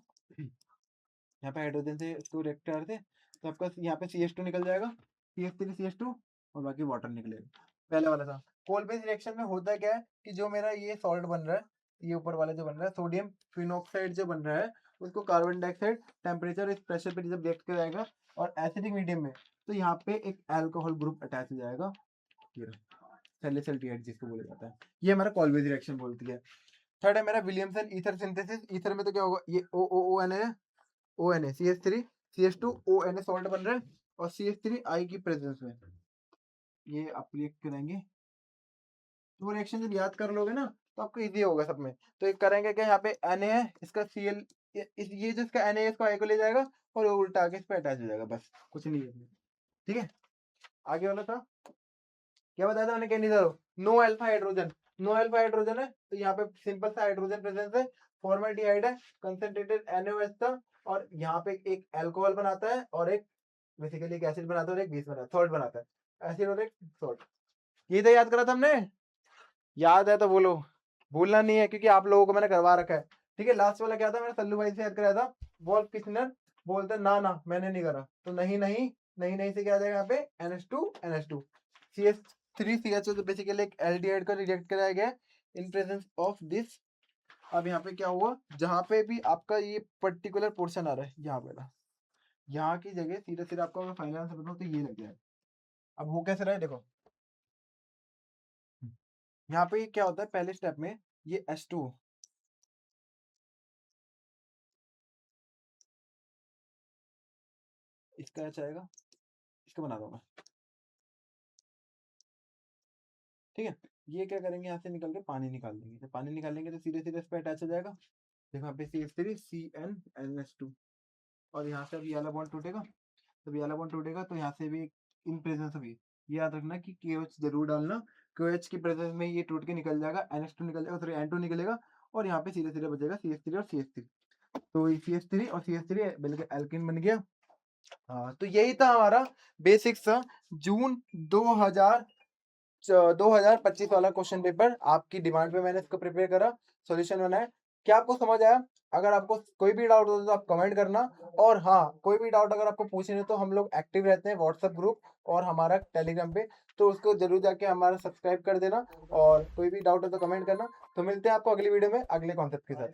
यहाँ पे हाइड्रोजन से टू रिएक्ट कर रहे थे, तो आपका यहाँ पे CH2 निकल जाएगा, CH3 CH2 और बाकी वाटर निकलेगा। पहले वाला था। कोल बेस रिएक्शन में होता क्या है कि जो मेरा ये सॉल्ट बन रहा है, ये ऊपर वाला जो बन रहा है सोडियम फिनॉक्साइड जो बन रहा है, उसको कार्बन डाइऑक्साइड टेम्परेचर इस प्रेशर पे जब रिएक्ट कराएगा और एसिडिक मीडियम में, तो यहाँ पे एक अल्कोहल ग्रुप अटैच हो जाएगा, सैलिसिलिटी जिसको बोला जाता है, ये हमारा कॉलबेज रिएक्शन बोलती है। थर्ड है मेरा विलियमसन ईथर सिंथेसिस, ईथर में तो क्या होगा, ये OON है, ON है, CH3 CH2 ON सॉल्ट बन रहा है, और CH3 I की प्रेजेंस में ये आप रिएक्ट करेंगे, तो वो रिएक्शन जब याद कर लोगे ना तो आपको इजी होगा सब में। तो एक करेंगे क्या, यहाँ पे Na है, इसका Cl, ये जो इसका Na है इसको I को ले जाएगा और वो उल्टा आके इस पे अटैच हो जाएगा, बस कुछ नहीं है। ठीक है, आगे वाला था, क्या बताया था मैंने, कहनी था no alpha hydrogen, no alpha hydrogen है, तो यहाँ पे सिंपल सा हाइड्रोजन प्रेजेंस है, फॉर्मल्डिहाइड है, कंसंट्रेटेड NaOH था, और यहाँ पे एक अल्कोहल बनाता है और एक बेसिकली एक एसिड बनाता है और एक बेस बनाता है, सॉल्ट बनाता है, एसिड और एक सॉल्ट। ये तो याद करा था हमने, याद है तो बोलो, भूलना नहीं है क्योंकि आप लोगों को मैंने करवा रखा है। ठीक है, लास्ट वाला क्या था, मैंने सल्लू भाई से याद कराया था, वॉल्फ किश्नर, बोलते ना ना मैंने नहीं करा, तो नहीं नहीं नहीं नहीं से क्या आ जाएगा यहाँ पे NH2 CH3 CH तो बेसिकली एक एल्डिहाइड का रिएक्ट कराया गया इन प्रेजेंस ऑफ दिस। अब यहाँ पे क्या हुआ, जहाँ पे भी आपका ये पर्टिकुलर पोर्शन आ रहा है, यहाँ पे यहाँ की जगह सीधे सीधे आपको मैं फाइनल आंसर बताऊँ तो ये लग जाएगा। अब हो कैसे रहा है देखो, यहाँ पे क्या होता है पहले स्टेप में, ये H2 इसका क्या आएगा, इसको बना दो मैं। ठीक है, ये क्या करेंगे, यहाँ से निकल के पानी निकाल देंगे, जब पानी निकालेंगे तो सीधे सीधे इस पे अटैच हो जाएगा, देखो यहाँ पे CH3 CnNH2, और यहाँ से अब ये वाला बॉन्ड टूटेगा, जब ये वाला बॉन्ड टूटेगा तो यहाँ से भी इन प्रेजेंस भी, ये याद रखना कि KOH जरूर डालना, KOH की प्रेजेंस में ये टूट के निकल जाएगा, NH2 निकल जाएगा, सॉरी N2 निकलेगा, और यहाँ पे सीधे सीधे बचेगा CH3 और CH3। तो CH3 और CH3 बिल्कुल एल्किन बन गया। हाँ, तो यही था हमारा बेसिक्स जून 2025 वाला क्वेश्चन पेपर। आपकी डिमांड पे मैंने इसको प्रिपेयर करा, सॉल्यूशन बनाया। क्या आपको समझ आया? अगर आपको कोई भी डाउट हो तो आप कमेंट करना। और हाँ, कोई भी डाउट अगर आपको पूछने हो तो हम लोग एक्टिव रहते हैं व्हाट्सएप ग्रुप और हमारा टेलीग्राम पे, तो उसको जरूर जाके हमारा सब्सक्राइब कर देना। और कोई भी डाउट हो तो कमेंट करना। तो मिलते हैं आपको अगली वीडियो में अगले कॉन्सेप्ट के साथ।